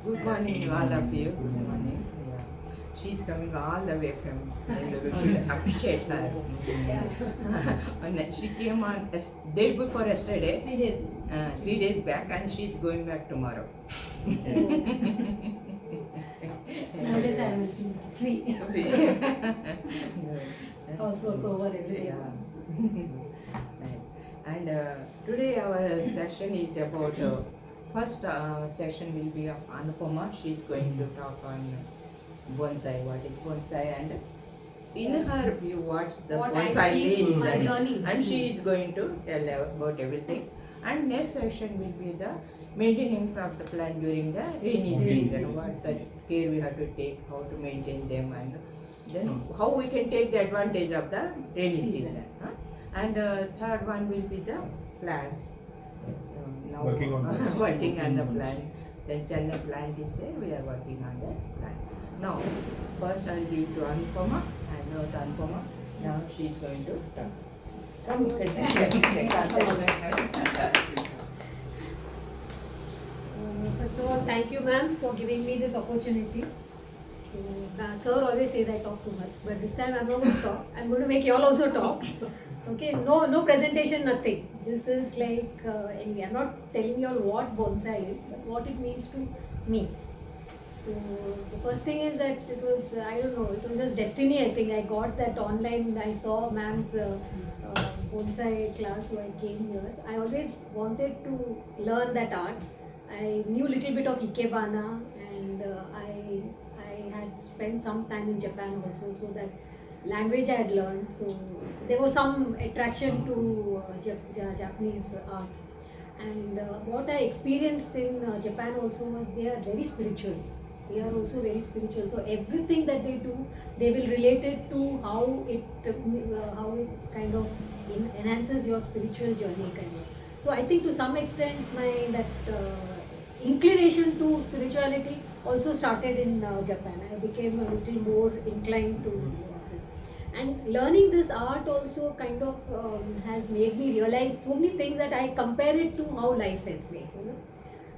Good morning, all of you. Good morning. Yeah. She's coming all the way from. We should appreciate her. And she came on day before yesterday. 3 days. 3 days back, and she's going back tomorrow. Nowadays I am free. Housework over everything. Yeah. And today our session is about first session will be of Anupama. She's going to talk on bonsai. What is bonsai, and in her view, what the What bonsai I see means, my journey. and she is going to tell about everything. And next session will be the maintenance of the plant during the rainy season. What the care we have to take, how to maintain them, and then how we can take the advantage of the rainy season. And third one will be the plant. Now Working on that. working on the plant. Then Chennai plant is there. We are working on the plant. Now, first I'll give to Anupama. I know Anupama. Now she is going to talk. Come, First of all, thank you, ma'am, for giving me this opportunity. So, sir always says I talk too much, but this time I'm not going to talk. I'm going to make you all also talk. Okay, no presentation, nothing. This is like, anyway, I'm not telling you all what bonsai is, but what it means to me. So the first thing is that it was, I don't know, it was just destiny. I think I got that online. I saw ma'am's bonsai class, so I came here. I always wanted to learn that art. I knew a little bit of ikebana, and I had spent some time in Japan also, so that language I had learned. So there was some attraction to Japanese art. And what I experienced in Japan also was they are very spiritual. They are also very spiritual. So everything that they do, they will relate it to how it kind of enhances your spiritual journey, kind of. So I think to some extent my inclination to spirituality also started in Japan. I became a little more inclined to this. And learning this art also kind of has made me realize so many things that I compare it to how life is like, you know.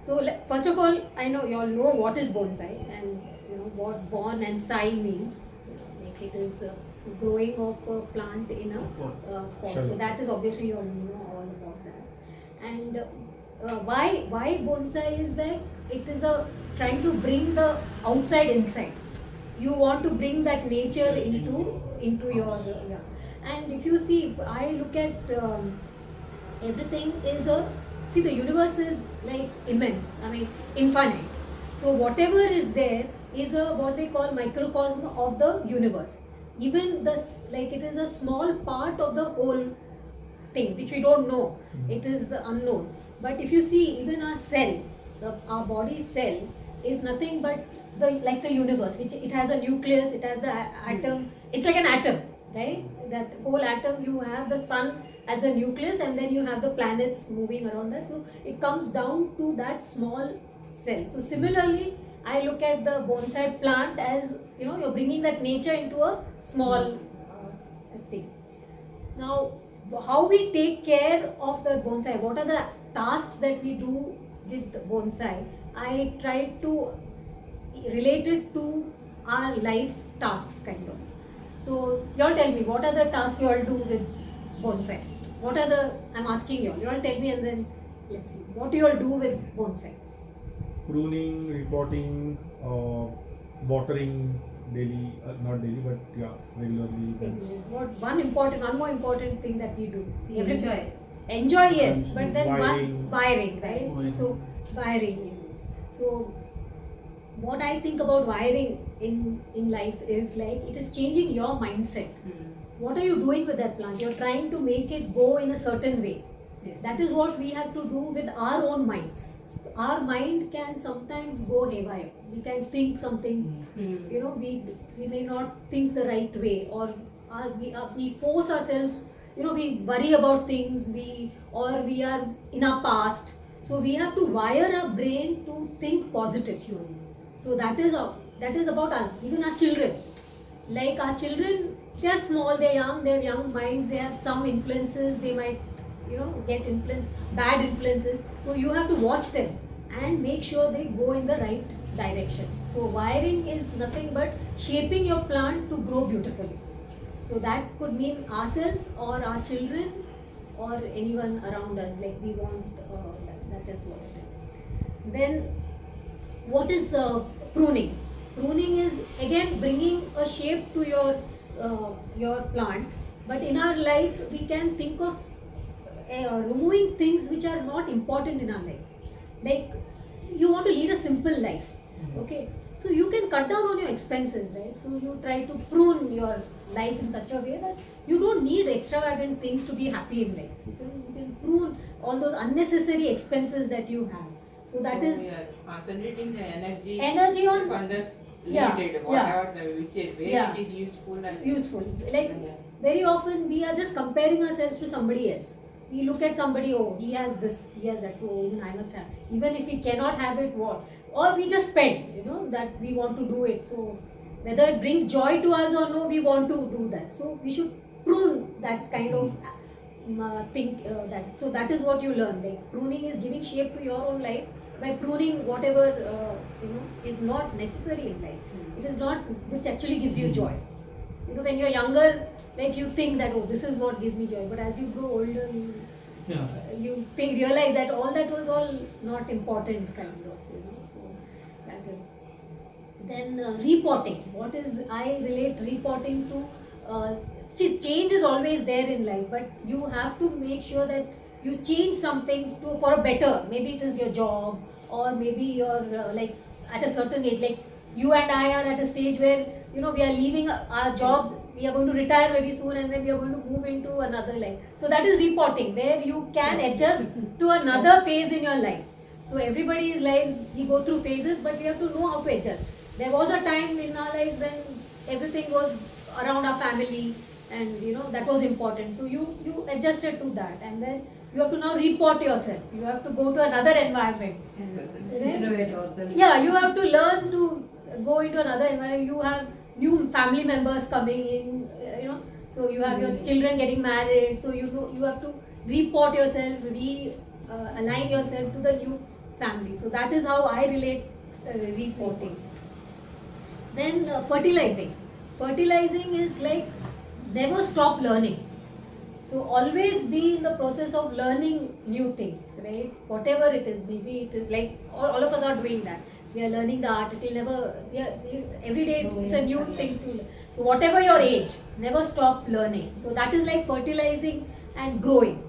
So first of all, I know you all know what is bonsai and you know what bon and sai means. Like it is growing of a plant in a pot. So that is obviously you all know all about that. And why bonsai is that it is trying to bring the outside inside. You want to bring that nature into your And if you see, I look at everything is see, the universe is like immense. I mean infinite. So whatever is there is what they call microcosm of the universe. Even like it is a small part of the whole thing which we don't know. It is unknown. But if you see, even our cell, our body cell is nothing but like the universe, which it has a nucleus, it has the atom. It's like an atom, right? That whole atom, you have the sun as a nucleus, and then you have the planets moving around that. So it comes down to that small cell. So similarly, I look at the bonsai plant as, you know, you're bringing that nature into a small thing. Now, how we take care of the bonsai, what are the tasks that we do with bonsai? I try to relate it to our life tasks, kind of. So you all tell me, what are the tasks you all do with bonsai? What are I'm asking you all tell me, and then let's see, what do you all do with bonsai? Pruning, repotting, watering daily, not daily, but yeah, regularly. One more important thing that we do. Enjoy, yes, but then wiring, right? So wiring. So what I think about wiring in life is like it is changing your mindset. What are you doing with that plant? You're trying to make it go in a certain way. Yes. That is what we have to do with our own minds. Our mind can sometimes go haywire. We can think something, you know, we may not think the right way, or we force ourselves, you know, we worry about things, we are in our past. So we have to wire our brain to think positive. So that is about us, even our children. Like our children, they are small, they have young minds, they have some influences, they might, you know, get influenced, bad influences. So you have to watch them and make sure they go in the right direction. So wiring is nothing but shaping your plant to grow beautifully. So that could mean ourselves or our children or anyone around us. Like we want that is what it is. Then what is pruning? Pruning is again bringing a shape to your plant. But in our life, we can think of removing things which are not important in our life. Like you want to lead a simple life, okay? So you can cut down on your expenses, right? So you try to prune your life in such a way that you don't need extravagant things to be happy in life. You can prune all those unnecessary expenses that you have. So that is we are concentrating the energy on this yeah, limited, yeah. whatever the which is where Yeah. it is useful and useful. Like very often we are just comparing ourselves to somebody else. We look at somebody, oh, he has this, he has that, oh, even I must have. Even if we cannot have it, what? Or we just spend, that we want to do it. So whether it brings joy to us or no, we want to do that. So we should prune that kind of thing. That so that is what you learn. Like pruning is giving shape to your own life by pruning whatever is not necessary in life. It is not which actually gives you joy. When you're younger, like you think that, oh, this is what gives me joy. But as you grow older, you realize that all that was all not important, kind of. So that is. Then repotting. What is, I relate repotting to, change is always there in life, but you have to make sure that you change some things for a better. Maybe it is your job, or maybe you're like at a certain age, like you and I are at a stage where we are leaving our jobs, we are going to retire very soon, and then we are going to move into another life. So that is repotting, where you can adjust to another phase in your life. So everybody's lives, we go through phases, but we have to know how to adjust. There was a time in our lives when everything was around our family, and that was important. So you adjusted to that, and then you have to now repot yourself. You have to go to another environment. Innovate yourself. Yeah, you have to learn to go into another environment. You have new family members coming in, so you have your children getting married. So you have to repot yourself, align yourself to the new family. So that is how I relate repotting. Then fertilizing. Fertilizing is like never stop learning. So always be in the process of learning new things, right? Whatever it is, maybe it is like all of us are doing that. We are learning the art. It will never. Every day it's a new thing to learn. So whatever your age, never stop learning. So that is like fertilizing and growing.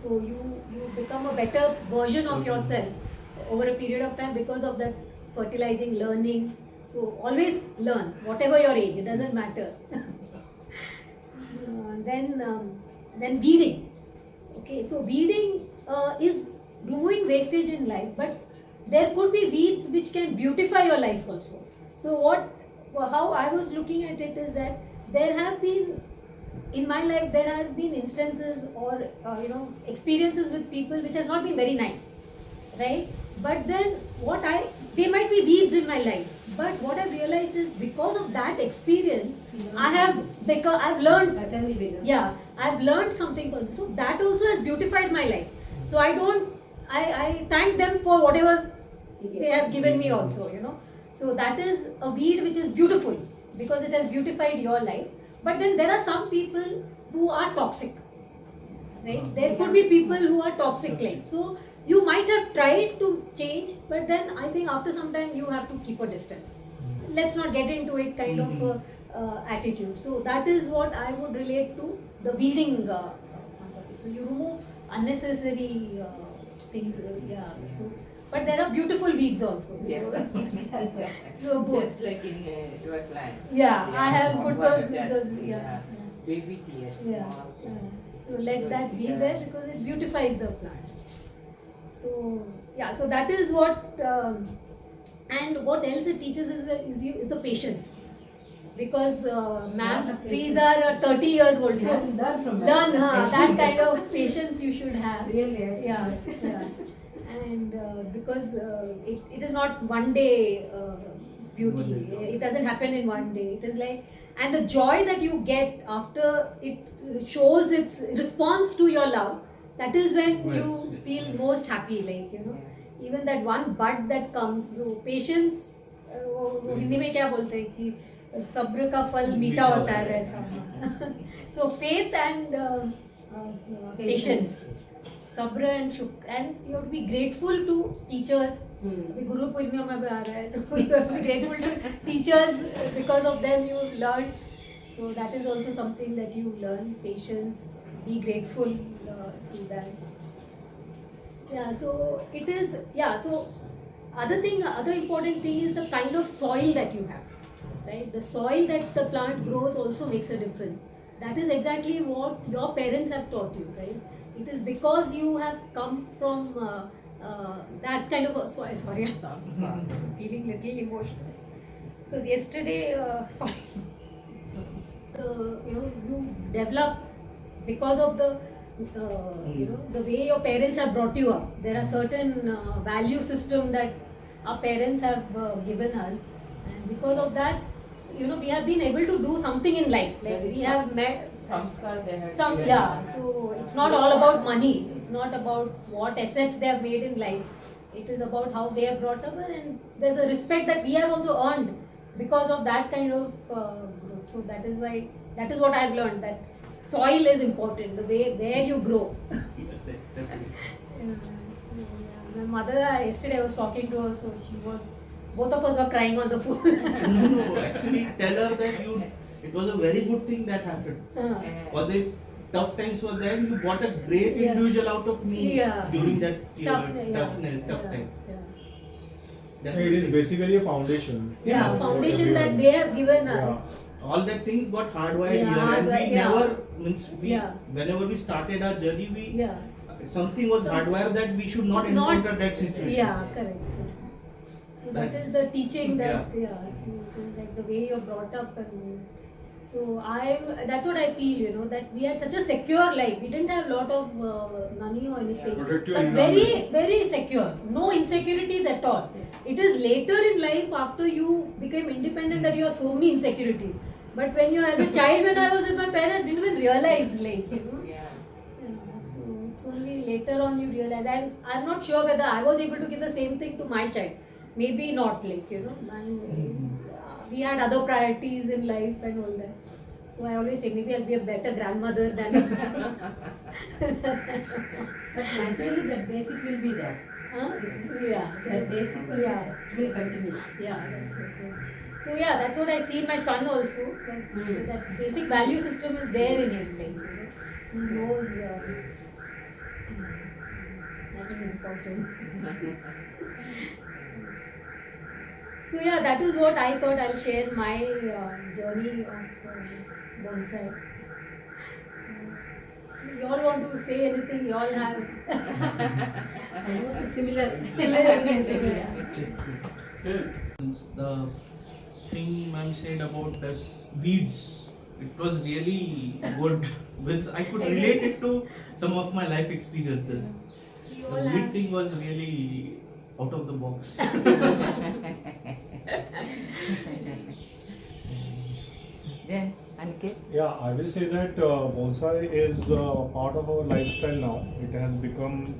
So you become a better version of yourself over a period of time because of that fertilizing, learning. So always learn, whatever your age. It doesn't matter. Then weeding. Okay, so weeding is removing wastage in life, but there could be weeds which can beautify your life also. So how I was looking at it is that there have been, in my life, there has been instances or experiences with people which has not been very nice, right? But then they might be weeds in my life, but what I've realized is because of that experience, I've learned. Yeah, I've learned something from this. So that also has beautified my life. So I thank them for whatever they have given me also, So that is a weed which is beautiful because it has beautified your life. But then there are some people who are toxic, right? There could be people who are toxic, like, so you might have tried to change, but then I think after some time you have to keep a distance. Let's not get into it kind of attitude. So that is what I would relate to the weeding. So you remove unnecessary things. So, but there are beautiful weeds also. So, so just like in your plant. Yeah, I have put those. Baby tears. Yeah. So let that be there because it beautifies the plant. So so that is what. And what else it teaches is the patience. Because ma'am's trees are 30 years old. So learn from that kind of patience you should have. Really? Yeah. And because it is not one day beauty. It doesn't happen in one day. It is like, and the joy that you get after it shows its response to your love, that is when you feel most happy, like, even that one bud that comes. So patience वो हिंदी में क्या बोलते हैं कि सब्र का फल मीठा होता है वैसा. So faith and patience, sabra and and you have to be grateful to teachers. अभी गुरु पूर्णिमा में भी आ रहा है, so you have to be grateful to teachers, because of them you learn. So that is also something that you learn, patience, be grateful to that. Yeah, so it is, yeah, so other important thing is the kind of soil that you have, right? The soil that the plant grows also makes a difference. That is exactly what your parents have taught you, right? It is because you have come from that kind of a soil. Sorry, I'm feeling little emotional. Because yesterday, you develop because of the the way your parents have brought you up. There are certain value system that our parents have given us, and because of that, we have been able to do something in life. Like we have met Samskar they have some, given. yeah. So it's not all about money. It's not about what assets they have made in life. It is about how they have brought up, and there's a respect that we have also earned because of that kind of growth. So that is why, that is what I've learned, that soil is important, the way where you grow. My mother, yesterday I was talking to her, so both of us were crying on the phone. No, actually tell her that it was a very good thing that happened. Was it tough times were there, you brought a great Yeah. individual out of me Yeah. during that Tough time. It is basically a foundation. Yeah, for foundation everyone. that they have given Yeah. us. All that things got hardwired Yeah, here, and we hardwired, yeah. never Yeah. whenever we started our journey, Yeah. something was hardwired that we should not encounter that situation. Yeah, correct. So that is the teaching that, Yeah. so it is like the way you're brought up, and so that's what I feel, that we had such a secure life. We didn't have a lot of money or anything, Protect your but environment. very, very secure. No insecurities at all. It is later in life, after you became independent, that you have so many insecurities. But when you, as a child, when I was with my parents, I didn't even realize, Yeah. So it's only later on you realize. And I'm not sure whether I was able to give the same thing to my child. Maybe not, we had other priorities in life and all that. So I always say maybe I'll be a better grandmother than. But naturally that basic will be there. Huh? Yeah. That basic will, will continue. Yeah, that's okay. So yeah, that's what I see in my son also. That basic value system is there in him. He knows that is important. So yeah, that is what I thought. I'll share my journey of bonsai. You all want to say anything? You all have Almost similar. The thing ma'am said about the weeds, it was really good. Which I could relate it to some of my life experiences. You The all weed have. thing was really out of the box. Then Aniket. Yeah, I will say that bonsai is part of our lifestyle now. It has become,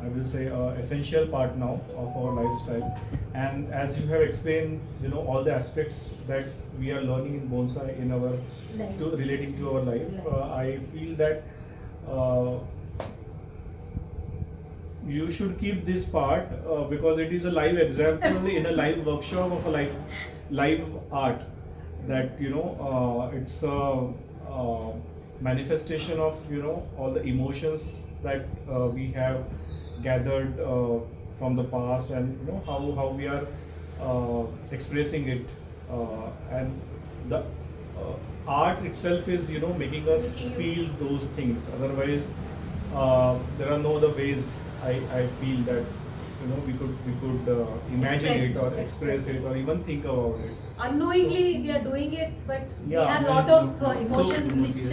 I will say, essential part now of our lifestyle. And as you have explained, all the aspects that we are learning in bonsai in our Life. relating to our life, I feel that you should keep this part because it is a live example in a live workshop of a live art. That it's a manifestation of all the emotions that we have gathered from the past, and how we are expressing it, and the art itself is making us feel those things. Otherwise there are no other ways I feel that we could imagine Express, it or express it or even think about it. Unknowingly we are doing it, but we Yeah, have a lot of so- emotions which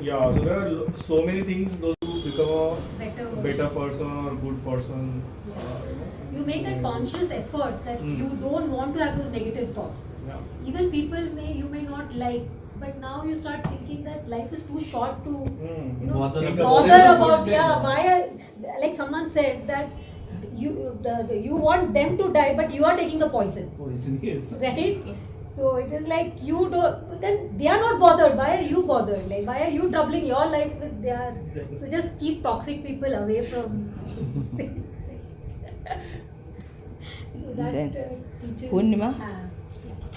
Yeah, so there are so many things those who become better. a better person or good person. You make that conscious effort that you don't want to have those negative thoughts. Yeah. Even people you may not like, but now you start thinking that life is too short to Mm. Bother Think about bother it. about, why like someone said that you want them to die, but you are taking the poison, Poison, yes. right? So it is like you don't. Then they are not bothered. Why are you bothered? Like why are you troubling your life with their? So just keep toxic people away from. So that teaches. Purnima?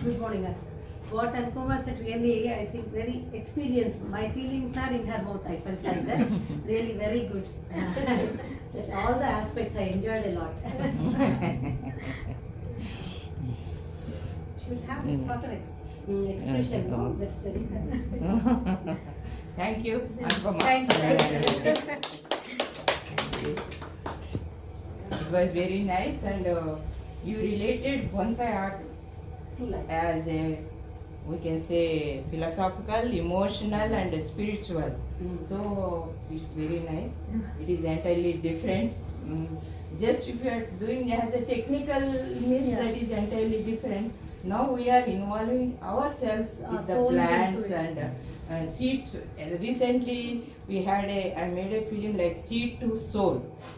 Good morning. What Anupama said really, I think very experienced. My feelings are in her mouth. I felt like that. Really very good. That all the aspects I enjoyed a lot. Should have this sort of expression. No? That's very good. Thank you, Anupama. Thanks. It was very nice, and you related bonsai art To life. as a, we can say, philosophical, emotional, and spiritual. So it's very nice. It is entirely different. Just if you are doing as a technical means, Yeah. that is entirely different. Now we are involving ourselves Our with the souls plants into it. and seeds. Recently we had I made a film like seed to soul,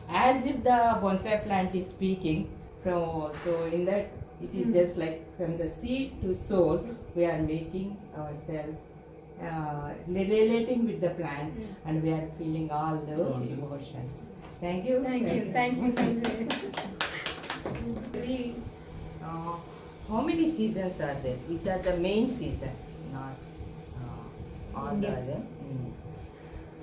as if the bonsai plant is speaking. So in that it is just like from the seed to soul, we are making ourselves relating with the plant, and we are feeling all those emotions. Thank you. Thank you. Thank you. Thank you. Actually, how many seasons are there? Which are the main seasons? Not all the other.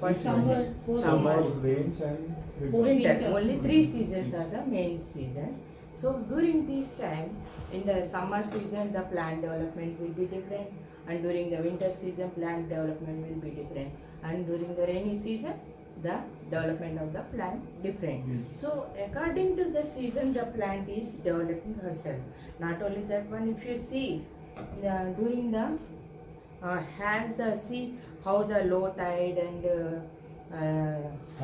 First one Summer, is post- Summer, summer, rains and winter. winter. Only 3 seasons are the main seasons. So during this time, in the summer season, the plant development will be different, and during the winter season, plant development will be different, and during the rainy season, the development of the plant different. So according to the season, the plant is developing herself. Not only that one, if you see during the has the see how the low tide and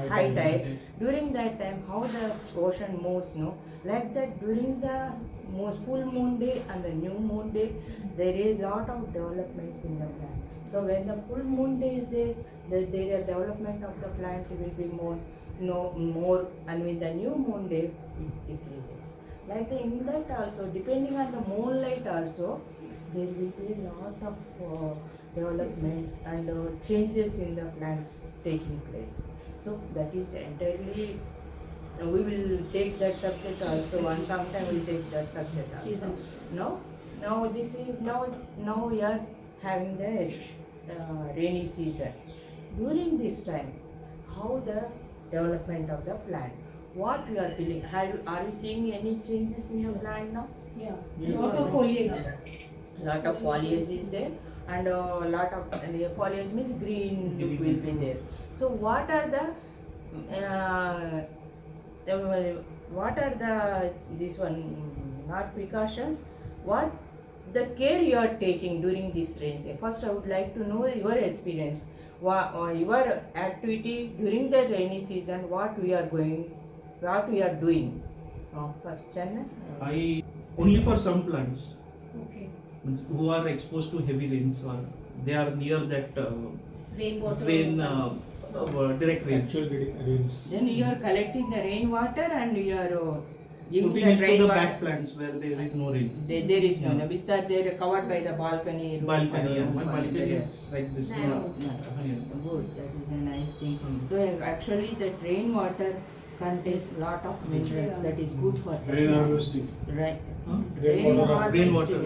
high tide, during that time how the ocean moves, no, like that during the full moon day and the new moon day, there is lot of developments in the plant. So when the full moon day is there, the development of the plant will be more, and with the new moon day it decreases. Like in that also, depending on the moonlight also, there will be a lot of developments and changes in the plants taking place. So that is entirely, we will take that subject also, and sometime we will take that subject also. Season. Now this is now we are having the rainy season. During this time, how the development of the plant, what we are feeling, are you seeing any changes in the plant now? Yeah. Yes. Lot of foliage. Lot of foliage is there, and lot of foliage means green look will be there. So what are the this one, not precautions, what the care you are taking during this rain? First I would like to know your experience, your activity during the rainy season, what we are doing. First Channa. I only for some plants Okay. means who are exposed to heavy rains, or they are near that Rainwater. direct rain. actual rains. Then you are collecting the rainwater and you are giving Putting the into the rainwater. back plants where there is no rain. There is no. Is that they are covered by the balcony? Roof, Balcony, yeah. roof My and balcony there. is like this. Narrow. Yeah. Good, that is a nice thing. So actually the rainwater contains lot of minerals, Yeah. that is good for the Rain plant. harvesting. Right. Huh? Rainwater. Rainwater.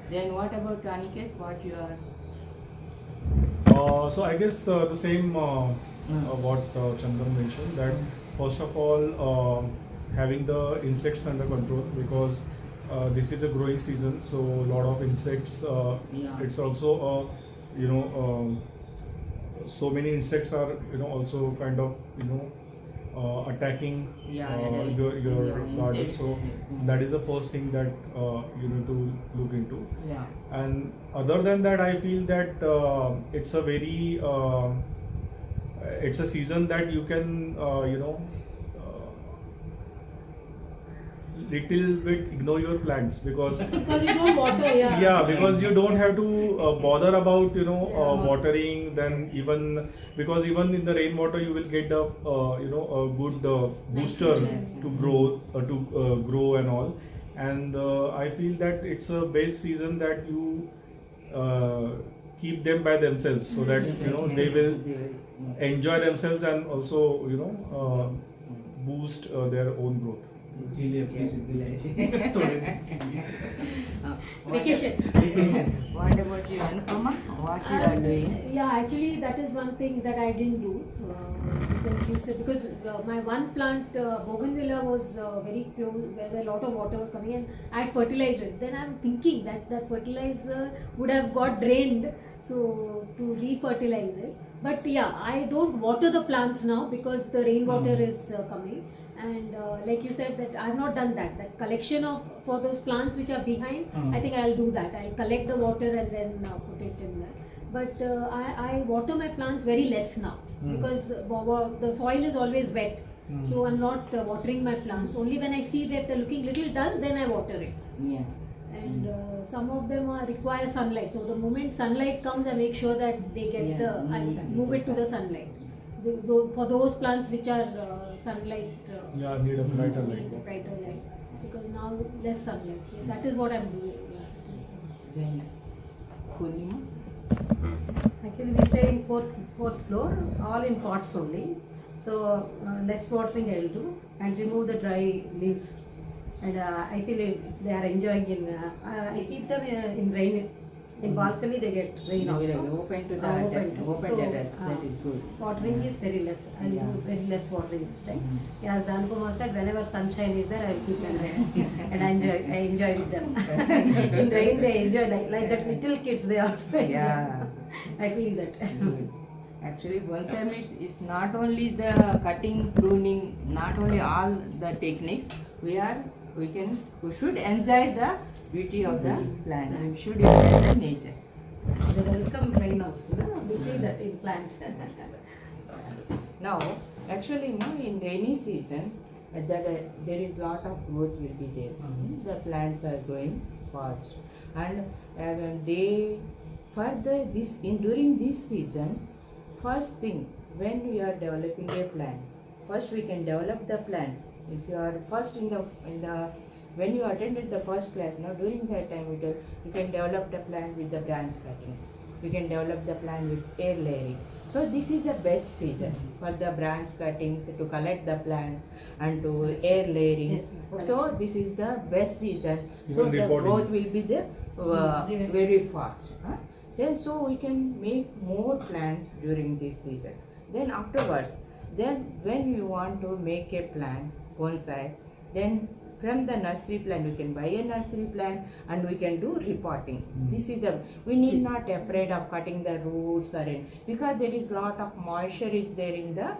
Then what about Aniket? What you are? So I guess the same what Chandan mentioned, that first of all having the insects under control, because this is a growing season, so a lot of insects. Yeah. It's also so many insects are also kind of attacking Yeah, your yeah, garden. insects. So that is the first thing that you need to look into. Yeah. And other than that, I feel that it's a very it's a season that you can little bit ignore your plants because Because you don't water, yeah. yeah, because you don't have to bother about watering. Then even because even in the rainwater you will get a a good booster Nitrogen, to grow and all. And I feel that it's a best season that you uh, keep them by themselves so that they will enjoy themselves and also boost their own growth. Chile, please utilize. Vacation. What about you, Anupama? What you are doing? Yeah, actually, that is one thing that I didn't do. Because you said, because my one plant, bougainvillea, was very close, where a lot of water was coming, and I had fertilized it. Then I'm thinking that fertilizer would have got drained, so to re-fertilize it. But yeah, I don't water the plants now because the rainwater is coming. And like you said, that I have not done that. That collection of for those plants which are behind, I think I'll do that. I'll collect the water and then put it in there. But I water my plants very less now because the soil is always wet. So I'm not watering my plants. Only when I see that they're looking little dull, then I water it. Yeah. And some of them require sunlight. So the moment sunlight comes, I make sure that they get I move it to the sunlight. For those plants which are sunlight, Need a brighter light. need brighter light, because now less sunlight. So that is what I'm doing. Then, Purnima? Actually, we stay in fourth floor, all in pots only. So less watering I will do and remove the dry leaves. And I feel they are enjoying I keep them in rain. In balcony they get rain You also. will open to the Open. terrace. That is good. Watering is very less. I will do very less watering this time. As Anupama said, whenever sunshine is there, I will keep them there. And I enjoy with them. In rain they enjoy like that little kids they also enjoy. Yeah. I feel that. Good. Actually, bonsai means it's not only the cutting, pruning, not only all the techniques. We should enjoy the beauty of the plant. We should enjoy the nature. They welcome rain also. No? We see that in plants. Now, actually, in rainy season, there is lot of growth will be there. The plants are growing fast, and during this season, first thing when we are developing a plant, first we can develop the plant. If you are first when you attended the first class, during that time you can develop the plant with the branch cuttings. You can develop the plant with air layering. So this is the best season for the branch cuttings, to collect the plants and to air layering. Yes, so this is the best season. Even So the repotting. growth will be very fast. Then so we can make more plants during this season. Then afterwards, when you want to make a plant, bonsai, then from the nursery plant we can buy a nursery plant and we can do repotting. This is we need not afraid of cutting the roots or anything, because there is lot of moisture is there in the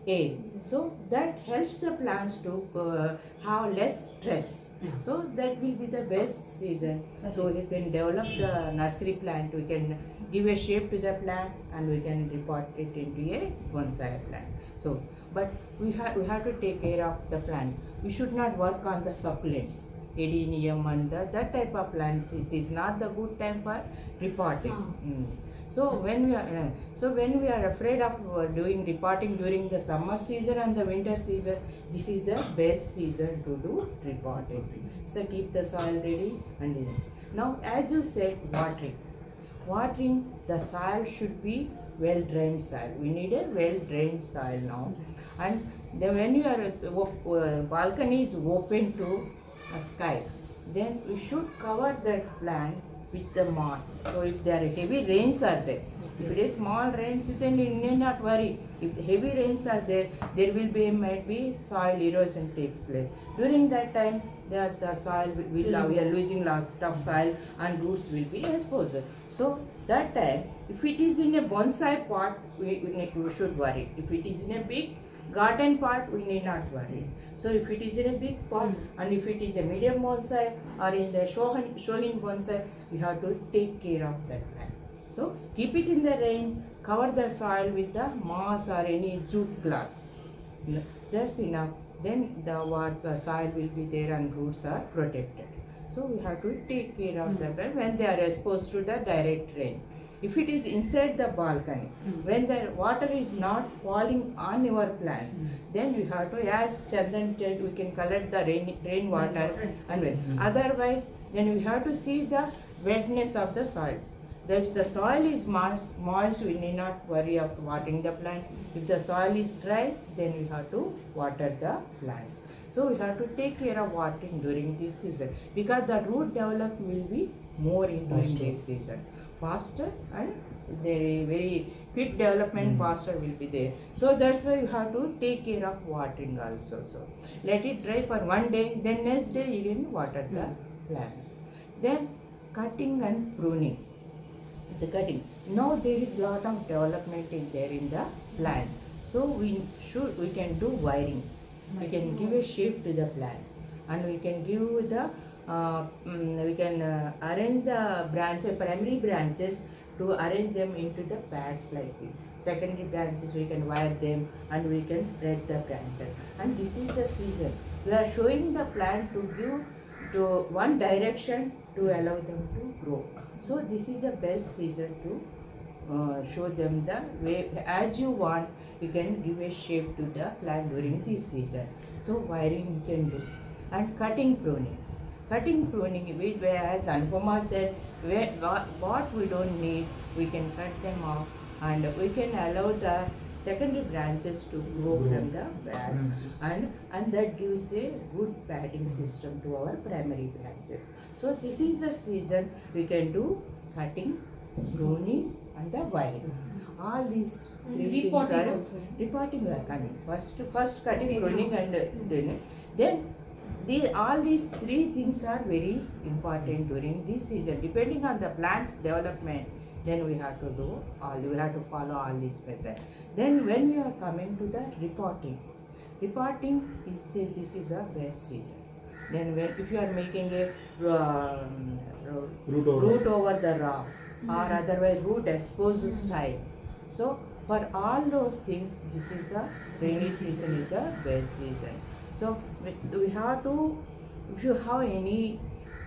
air. So that helps the plants to have less stress. So that will be the best season. So we can develop the nursery plant, we can give a shape to the plant and we can repot it into a bonsai plant. So, but we have to take care of the plant. We should not work on the succulents, adenium and that type of plants. It is not the good time for repotting. So when we are afraid of doing repotting during the summer season and the winter season, this is the best season to do repotting. So keep the soil ready and now, as you said, watering the soil should be well drained soil. We need a well drained soil now. And then when your balcony is open to a sky, then you should cover that plant with the moss. So if there are heavy rains are there, if it is small rains, then you need not worry. If heavy rains are there, there might be soil erosion takes place. During that time, the soil we are losing lots of soil and roots will be exposed. So that time, if it is in a bonsai pot, we should worry. If it is in a big garden pot, we need not worry. So if it is in a big pot and if it is a medium bonsai or in the shohin bonsai, we have to take care of that plant. So keep it in the rain, cover the soil with the moss or any jute cloth. That's enough. then the soil will be there and roots are protected. So we have to take care of the plant when they are exposed to the direct rain. If it is inside the balcony, when the water is not falling on your plant, then we have to, as Chandan said, we can collect the rainwater and wet. Otherwise, then we have to see the wetness of the soil. If the soil is moist, we need not worry of watering the plant. If the soil is dry, then we have to water the plants. So we have to take care of watering during this season, because the root development will be more in during this season. Faster and very quick development faster will be there. So that's why you have to take care of watering also. So let it dry for one day, then next day you can water the plants. Then cutting and pruning. The cutting. Now there is lot of development in there in the plant. So we can do wiring. We can give a shape to the plant, and we can give the arrange the branches, primary branches, to arrange them into the pads like this. Secondary branches we can wire them, and we can spread the branches. And this is the season. We are showing the plant to give to one direction to allow them to grow. So this is the best season to show them the way as you want. You can give a shape to the plant during this season. So wiring you can do, and cutting pruning. Cutting pruning, as Anupama said, what we don't need, we can cut them off, and we can allow the secondary branches to grow from the back, and that gives a good padding system to our primary branches. So this is the season we can do cutting, pruning, and the wiring. All these three things are repotting we are coming. First cutting, pruning, and then all these three things are very important during this season. Depending on the plant's development, then we have to follow all these methods. Then when we are coming to the repotting this is a best season. Then if you are making a root over the rock, or otherwise root exposed style. So for all those things, this is the rainy season is the best season. So we have to, if you have anything,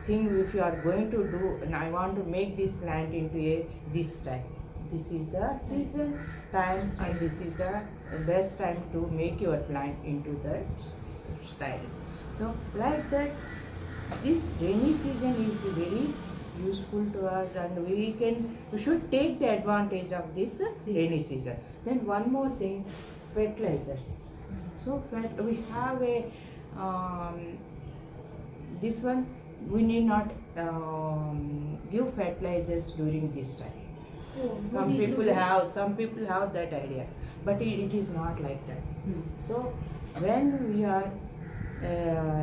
if you are going to do, and I want to make this plant into this time, this is the season time, and this is the best time to make your plant into that style. So like that, this rainy season is very useful to us, and we should take the advantage of this rainy season. Then one more thing, fertilizers. So we have this one, we need not give fertilizers during this time. Some people have that idea, but it is not like that. So when we are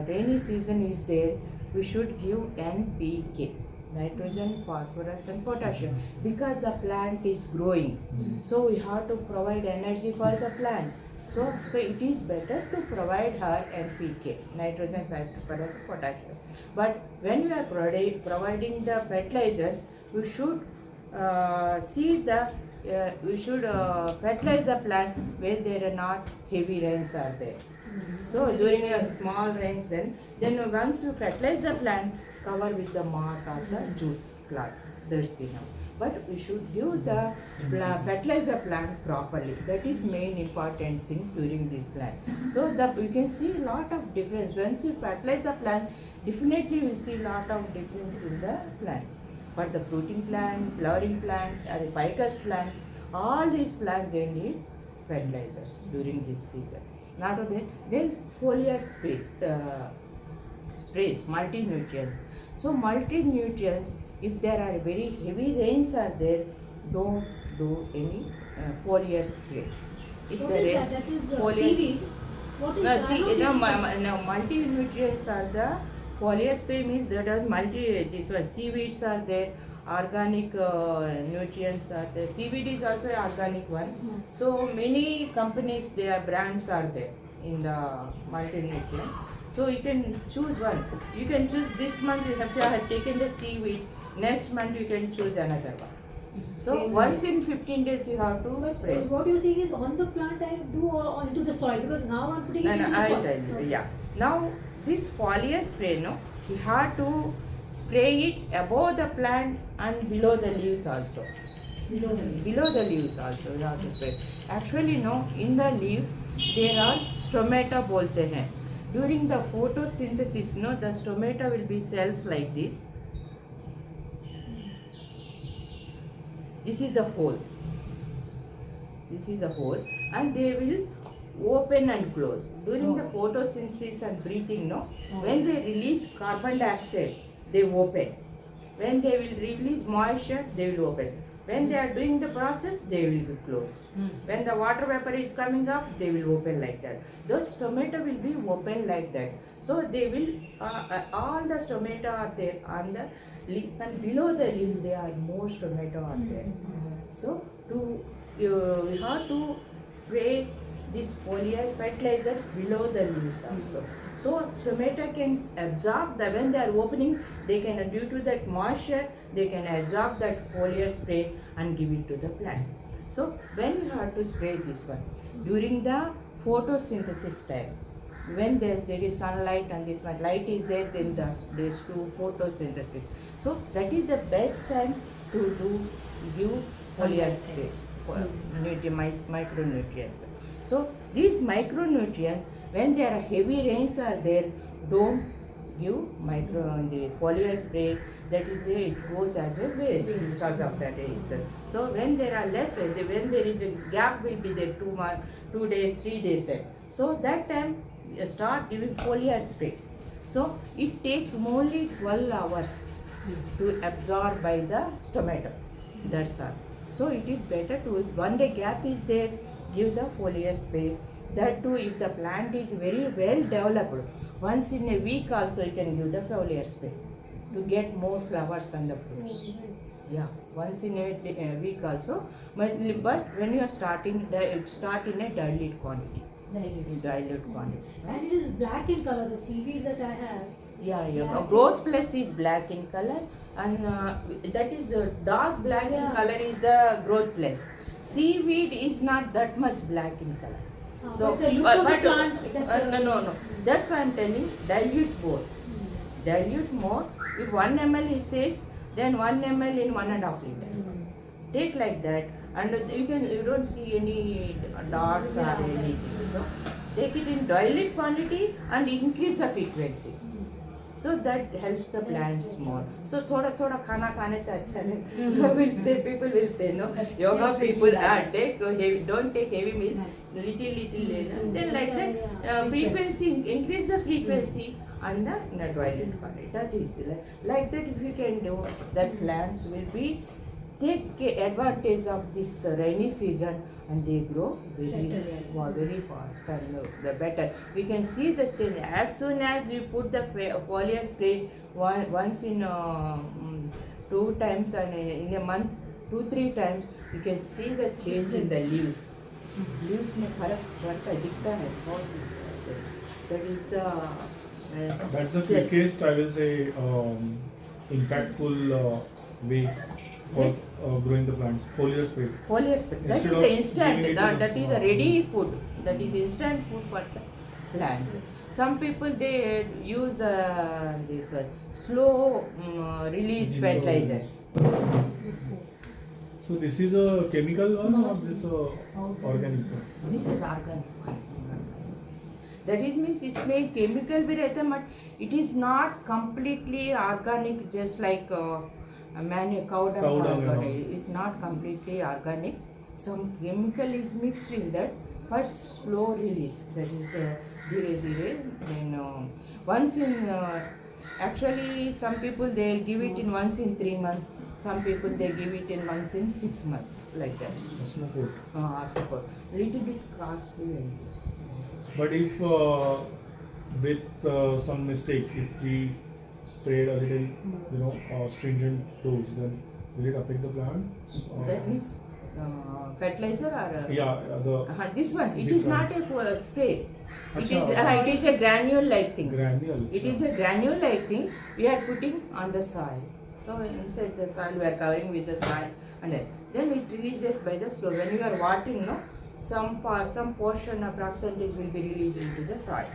rainy season is there, we should give NPK, nitrogen, phosphorus, and potassium, because the plant is growing. So we have to provide energy for the plant. So it is better to provide her NPK, nitrogen, phosphorus, potassium. But when we are providing the fertilizers, we should fertilize the plant where there are not heavy rains are there. So during a small rains, then once you fertilize the plant, cover with the moss or the jute cloth. That's enough. But we should give the fertilize the plant properly. That is main important thing during this plant. So we can see a lot of difference. Once you fertilize the plant, definitely we will see a lot of difference in the plant. For the fruiting plant, flowering plant, or a ficus plant, all these plants they need fertilizers during this season. Not only then foliar sprays, multi-nutrients. So multi-nutrients, if there are very heavy rains are there, don't do any foliar spray. If What the is rains, that? That is foliar- seaweed. What is that? I don't think so. Multi-nutrients are the foliar spray means that is this one seaweeds are there, organic nutrients are there. Seaweed is also an organic one. So many companies, their brands are there in the multi-nutrient. So you can choose one. You can choose this month you have taken the seaweed. Next month you can choose another one. So Same once way. in 15 days you have to But spray. what you're saying is on the plant I do or into the soil, because now I'm putting No, it no, into the I'll soil. tell you. Okay. Yeah. Now this foliar spray, no, you have to spray it above the plant and below the leaves also. Below the leaves. Below the leaves also you have to spray. Actually, no, in the leaves there are stomata bolte hain. During the photosynthesis, no, the stomata will be cells like this. This is the hole. This is a hole, and they will open and close. During the photosynthesis and breathing, no, when they release carbon dioxide, they open. When they will release moisture, they will open. When they are doing the process, they will be closed. When the water vapor is coming up, they will open like that. Those stomata will be open like that. So they will, all the stomata are there on the leaf, and below the leaf there are more stomata are there. So we have to spray this foliar fertilizer below the leaves also. So stomata can absorb the, when they are opening, they can, due to that moisture, they can absorb that foliar spray and give it to the plant. So when you have to spray this one? During the photosynthesis time. When there is sunlight and this one light is there, then there's two photosynthesis. So that is the best time to give foliar spray for micronutrients. So these micronutrients, when there are heavy rains are there, don't give the foliar spray. That is it goes as a waste because of that rains. So when there are less, when there is a gap will be there 2 days, 3 days. So that time start giving foliar spray. So it takes only 12 hours to absorb by the stomata. That's all. So it is better to, if 1 day gap is there, give the foliar spray. That too, if the plant is very well developed, once in a week also you can give the foliar spray to get more flowers and the fruits. Yeah, once in a week also. But when you are starting, start in a dilute quantity. Dilute quantity. And it is black in color, the seaweed that I have. Yeah, yeah. Black. Growth plus is black in color, and that is dark black in color is the growth plus. Seaweed is not that much black in color. But the look of the plant, No. That's why I'm telling, dilute more. Dilute more. If 1 ml he says, then 1 ml in 1.5 liter. Take like that, and you don't see any dots or anything. So take it in dilute quantity and increase the frequency. So that helps the plants more. So thoda khana khane se acha hai. People will say no. Yoga people don't take heavy meal, little. Then like that frequency, increase the frequency and the dilute quantity. That is like that. If you can do that, plants will be take advantage of this rainy season, and they grow very fast and the better. We can see the change as soon as you put the foliar spray once in 2 times, and in a month 2-3 times, you can see the change in the leaves. Leaves में फर्क दिखता है बहुत. That is the That's the quickest, I will say, impactful way for growing the plants. Foliar spray. Foliar spray. That is Instead of a instant. giving it That is a ready food. That is instant food for the plants. Some people they use this one slow release fertilizers. So this is a chemical one or this is a organic one? This is organic one. That is means इसमें chemical भी रहता है, but it is not completely organic, just like cow dung organic. It's not completely organic. Some chemical is mixed in that for slow release. That is dhire. Then once in actually some people they give it in once in 3 months. Some people they give it in once in 6 months, like that. Support. Little bit costly. But if with some mistake, if we sprayed a little, stringent dose, then will it affect the plants? That means fertilizer or this one. It This is one. not a spray. It Acha, is a granule like thing. Granule. It is a granule like thing we are putting on the soil. So inside the soil, we are covering with the soil, and then it releases by the slow. When you are watering, no, some portion of percentage will be released into the soil.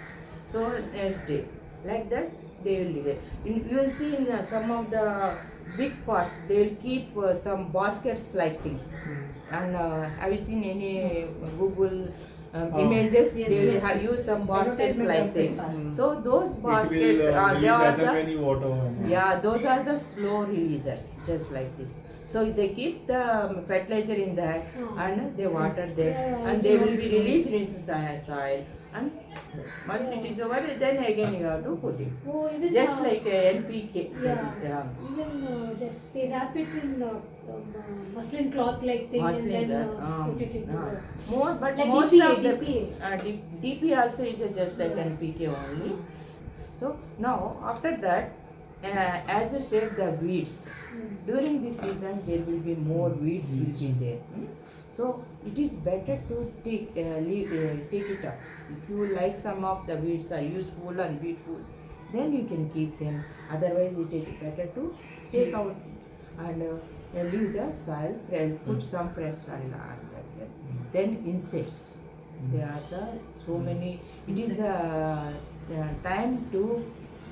So next day, like that, they will delay. You will see in some of the big pots, they will keep some baskets like thing. And have you seen any Google images? Yes, They will yes. have used some baskets Advertisement like outside thing. soil. So those It baskets will are they release are as and the when you water. yeah, those are the slow releasers, just like this. So they keep the fertilizer in that Oh. and they water there Yeah, and it's they will not be slow. released into soil. And once it is over, then again you have to put it. Oh, even Just like a NPK. yeah. Even that they wrap it in muslin cloth like thing Muslin and then cloth, put it into the More, but like most DPA, of the DPA. DP also is just like Yeah. NPK only. So now after that, as you said, the weeds. During this season, there will be more weeds will be there. So it is better to take it up. If you like some of the weeds are useful and beautiful, then you can keep them. Otherwise, it is better to take out and leave the soil, put some fresh soil on that. Then insects. There are so many. It is the time to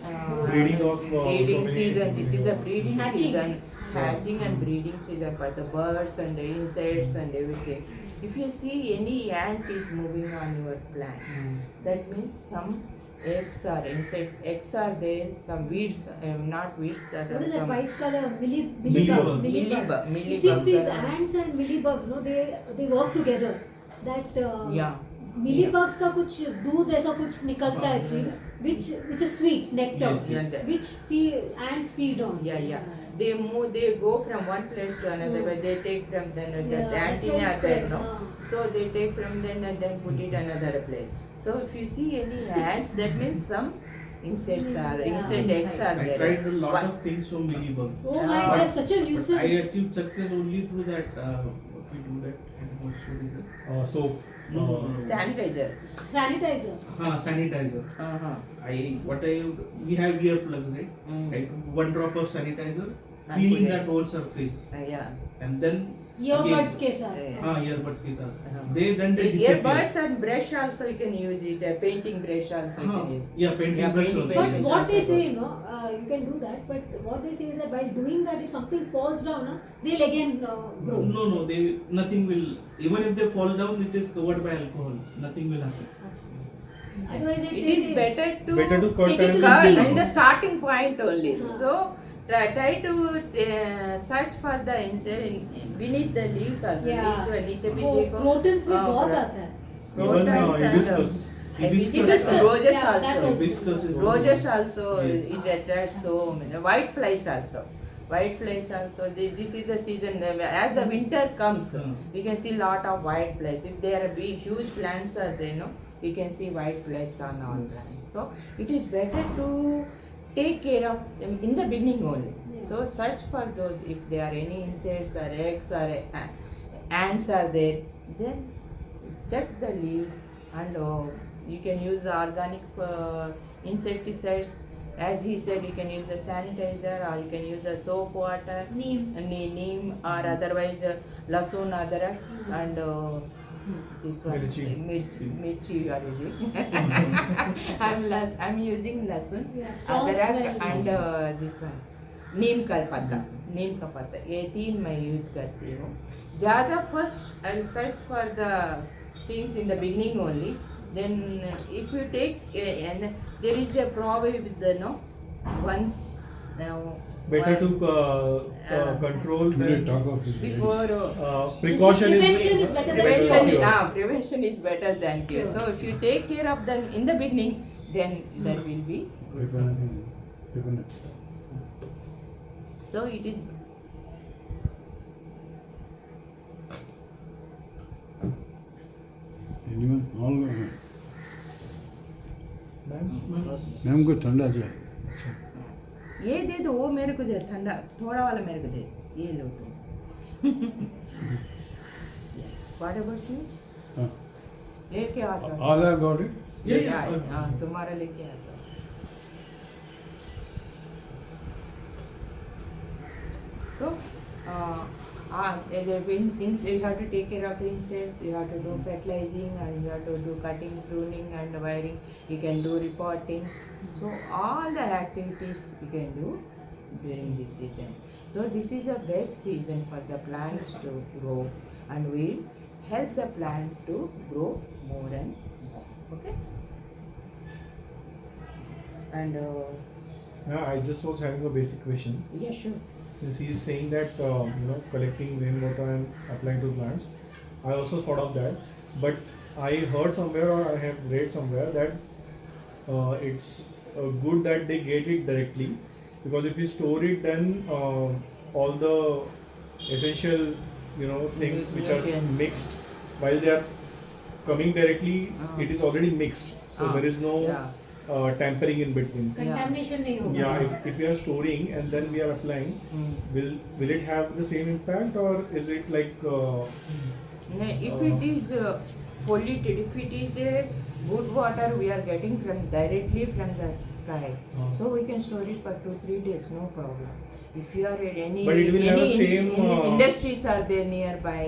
Breeding of, breeding so many- season. This is the breeding Hatching. season, hatching and breeding season for the birds and the insects and everything. If you see any ant is moving on your plant, that means some eggs are there. Some weeds, not weeds, that What are is that some white color? Millibug. Millibugs. Millibug. It seems these Millibug. ants and millibugs, no, they work together. That Yeah. millibugs का कुछ दूध ऐसा कुछ निकलता है seed, which is sweet nectar, Yes, yes. which ants feed on. Yeah. They move. They go from one place to another. But they take from then the Yeah, antenna that's there, right. no. So they take from then and then put it another place. So if you see any ants, that means some insects are Yeah. insect eggs are I there. tried a lot What- of things from Millibug. Oh my, Ah. that's such a But I nuisance. achieved success only through that. What we do that? What should we do? Soap. No. Sanitizer. Sanitizer. Sanitizer. Uh-huh. We have earplugs, right? Mm. I took 1 drop of sanitizer, And cleaning put it. that whole surface, Yeah. and then Earbuds again- के साथ. earbuds के साथ. Uh-huh. They disappear. Earbuds and brush also you can use it. Painting brush also you can use. Yeah, painting Yeah, brush painting also. brush But is what they also say, good. you know, you can do that. But what they say is that while doing that, if something falls down, they'll again grow. No, nothing will. Even if they fall down, it is covered by alcohol. Nothing will happen. Otherwise, It is better to cut Take it to and the cut seed. in the starting point only. Uh-huh. So try to search for the insect beneath the leaves also. Yeah. Leaves नीचे भी वो देखो. crotons में बहुत आता है. Even Crotons and, hibiscus. hibiscus, Hibiscus, roses yeah, that also. also. Hibiscus is Roses also, Yes. it attracts so many. White flies also. White flies also. This is the season. As the winter comes, we can see lot of white flies. If there are big, huge plants are there, no, we can see white flies on all plants. So it is better to take care of them in the beginning only. Yeah. So search for those. If there are any insects or eggs or ants are there, then check the leaves and you can use organic insecticides. As he said, you can use a sanitizer or you can use a soap water, Neem. neem or otherwise lasun adrak and this one mirchi you are using. I'm using lasun, Yeah, strong adrak smell. and this one नीम का पत्ता ये 3 मैं use करती हूँ ज़्यादा first I search for the things in the beginning only then if you take and there is a proverb is there no once Better to control than before precaution Prevention is better than prevention cure. Prevention is better than cure. So if you take care of them in the beginning, then there will be. So it is. Ma'am को ठंडा चाहिए ये दे दो वो मेरे को दे ठंडा थोड़ा वाला मेरे को दे ये लो तुम What about you? लेके आता हूँ। All I got it Yes. हाँ तुम्हारा लेके आता हूँ। So, you have to take care of the insects, you have to do fertilizing, and you have to do cutting, pruning, and wiring. You can do repotting. So, all the activities you can do during this season. So, this is the best season for the plants to grow, and will help the plant to grow more and more. Okay? And Yeah, I just was having a basic question. yeah, sure. Since he is saying that collecting rainwater and applying to plants, I also thought of that. But I heard somewhere or I have read somewhere that it's good that they get it directly, because if you store it, then all the essential things which are Nutrients. mixed while they are coming directly, Ah. it is already mixed. So Ah, there is no yeah. tampering in between. Contamination नहीं होगा. Yeah, if we are storing and then we are applying, will it have the same impact, or is it like If it is polluted, if it is a good water we are getting directly from the sky, so we can store it for 2-3 days, no problem. If you are at any But it will have the same, industries are there nearby,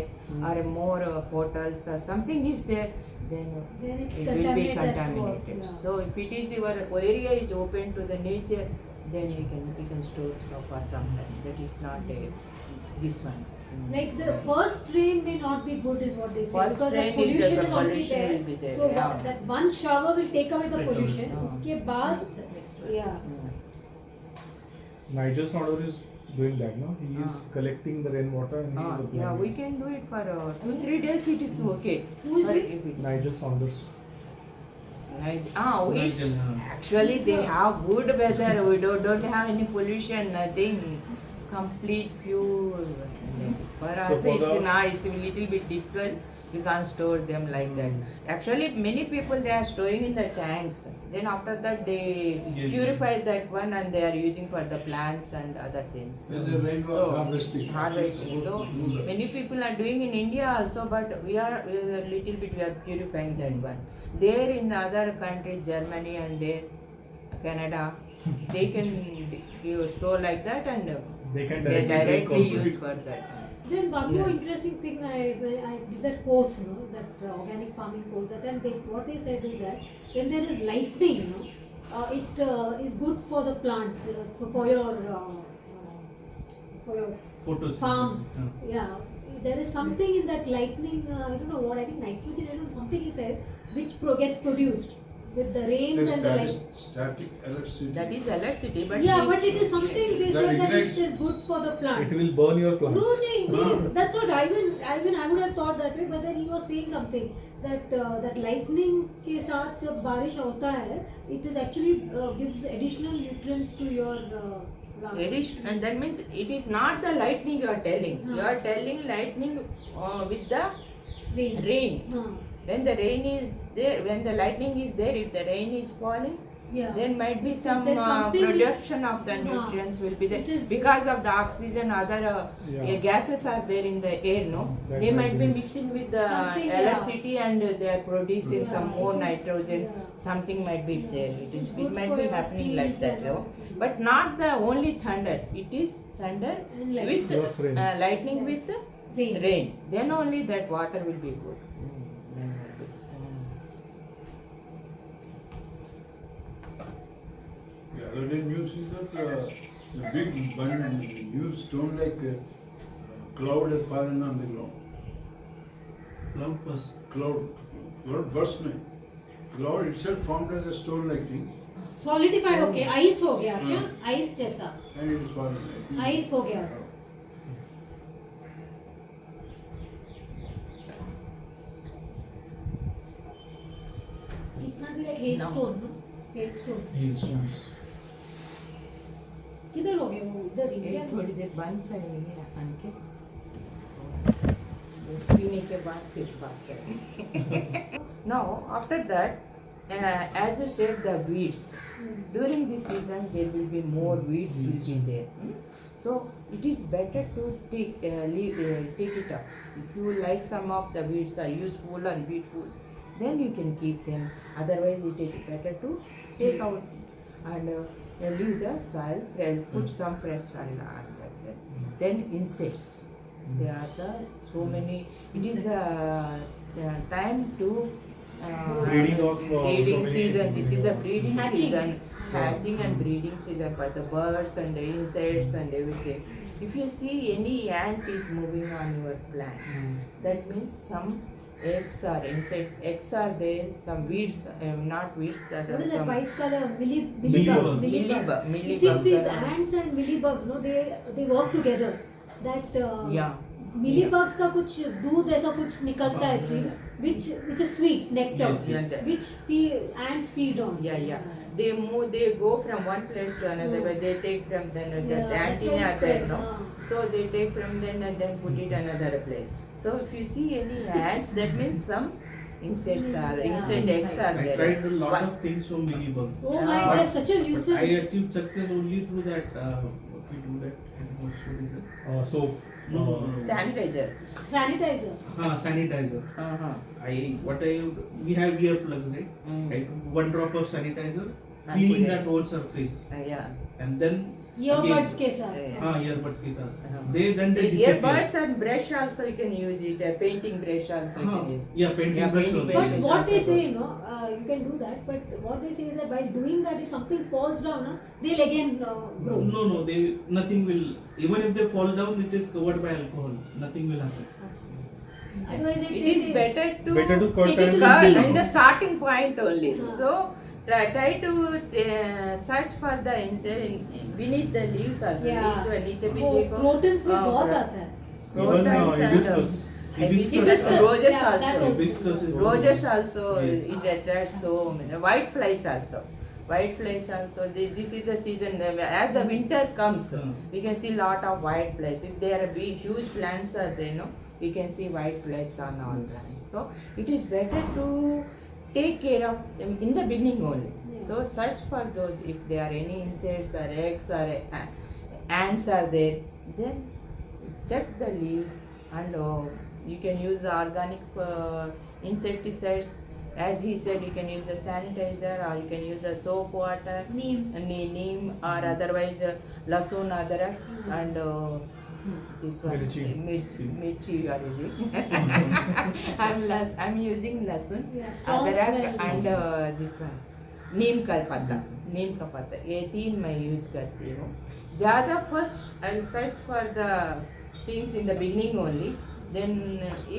or more hotels or something is there, then Then it it will be contaminate that contaminated. water, yeah. So if it is your area is open to the nature, then you can store so for some time. That is not this one. Like the first rain may not be good is what they say, First because the rain is pollution the is already pollution there. will be there, So yeah. that one shower will take away the Take away. pollution. Ah. उसके बाद yeah. Nigel Saunders is doing that, no? He is collecting the rainwater and he is applying. Yeah, we it. can do it for 2-3 days. It is okay. Who is But doing? if it- Nigel Saunders. we Nigel, yeah. actually they have good weather. We don't have any pollution, nothing. Complete pure. For So us, for it's the- nice. A little bit difficult. You can't store them like that. Actually, many people they are storing in the tanks. Then after that they Yeah. purify that one and they are using for the plants and other things. There's a rainwater harvesting. Harvesting. So many people are doing in India also, but we are a little bit we are purifying that one. There in other countries, Germany and there, Canada, they can store like that and They can they directly take directly also. use for that. Then one more Yeah. interesting thing, when I did that course, that organic farming course, that time what they said is that when there is lightning, it is good for the plants, for your Photos. farm. Yeah. Yeah, there is something in that lightning, I don't know what, I think nitrogen, I don't know, something he said, which gets produced with the rains There's and the light. static electricity. That is electricity, but Yeah, but it is something they That said that ignites. it is good for the plants. It will burn your plants. No, that's what I would have thought that way, but then he was saying something that lightning के साथ जब बारिश होता है, it is actually gives additional nutrients to your plant. addition, and that means it is not the lightning you are telling. You are telling lightning with the Rains. rain. Huh. When the rain is there, when the lightning is there, if the rain is falling, Yeah. then might be some There's something which- production of the nutrients will be there It is- because of the oxygen, other Yeah. gases are there in the air, no? That They might be might be mixing with the Something, yeah. electricity and they are producing Yeah, some more it is- nitrogen. yeah. Something might be there. It's It good might for be your happening like fields that, and no? everything. But not the only thunder. It is thunder And lightning. with Plus rains. lightning Yeah. with Rains. rain. Then only that water will be good. The other day news is that the big huge stone like cloud has fallen on the ground. Cloud burst. Cloud burst में. Cloud itself formed as a stone like thing Solidified हो गया, ice हो गया क्या? हाँ. Ice जैसा. and it is fallen like Ice हो गया. इतना भी like hailstone, no? Hailstone. Hailstones. किधर हो गया वो? इधर इंडिया ये में? थोड़ी देर बंद करेंगे अपन के पीने के बाद फिर बात करेंगे. Now after that, as you said, the weeds. During this season, there will be more weeds will be there. So it is better to take it up. If you like some of the weeds are useful and beautiful, then you can keep them. Otherwise, it is better to take out and leave the soil, put some fresh soil on that. Then insects. There are so many. It is the time to Breeding of, breeding so many- season. This is the breeding Hatching. season, hatching and breeding season for the birds and the insects and everything. If you see any ant is moving on your plant, that means some eggs are there. Some weeds, not weeds. That What are is that some white color? Millibug. Millibugs. Millibug. It seems these are- ants and millibugs, no, they work together. That Yeah. millibugs का कुछ दूध ऐसा कुछ निकलता है see, which is sweet nectar, Yes, yes. which ants feed on. Yeah. They move. They go from one place to another. Mm. But they take from then the Yeah, that's antenna why are it's there, there, no. So they take from then and then put it another place. So if you see any ants, that means some insects are Yeah. insect eggs are I there. tried a lot One- of things from Millibug. Oh my, But- that's such a But I nuisance. achieved success only through that. What we do that. What is it? Soap. No. sanitizer. Sanitizer. Sanitizer. Uh-huh. We have earplugs, right? Mm. Right. One drop of sanitizer, And cleaning put it- that whole surface, Yeah. and then Earbuds again- के साथ. Yeah. earbuds के साथ. Uh-huh. Then they With disappear. earbuds and brush also you can use it. A painting brush also you can use. Yeah, painting Yeah, brush painting also. brush But is what they also say, good. you know, you can do that. But what they say is that by doing that, if something falls down, they'll again grow. No, nothing will. Even if they fall down, it is covered by alcohol. Nothing will happen. Otherwise, It is better to Better to cut Take it and to the cut sea. in the starting point only. Uh-huh. So try to search for the insect beneath the leaves also. Yeah. Leaves और नीचे भी वो देखो. crotons में बहुत pro- आता है. Even Crotons and hibiscus. hibiscus, roses Yeah, that also. also. Hibiscus is Roses also Yes. it attracts so many. White flies also. White flies also. This is the season. As the winter comes, we can see lot of white flies. If there are big, huge plants are there, no, we can see white flies on all plants. So it is better to take care of them in the beginning only. Yeah. So search for those. If there are any insects or eggs or ants are there, then check the leaves and you can use the organic insecticides. As he said, you can use a sanitizer or you can use a soap water, Neem. neem or otherwise lasun adrak and this one Mirchi. mirchi you are using. I'm using lasun, Yeah, strong adrak smell. and this one नीम का पत्ता ये तीन मैं use करती हूँ ज़्यादा first I search for the things in the beginning only then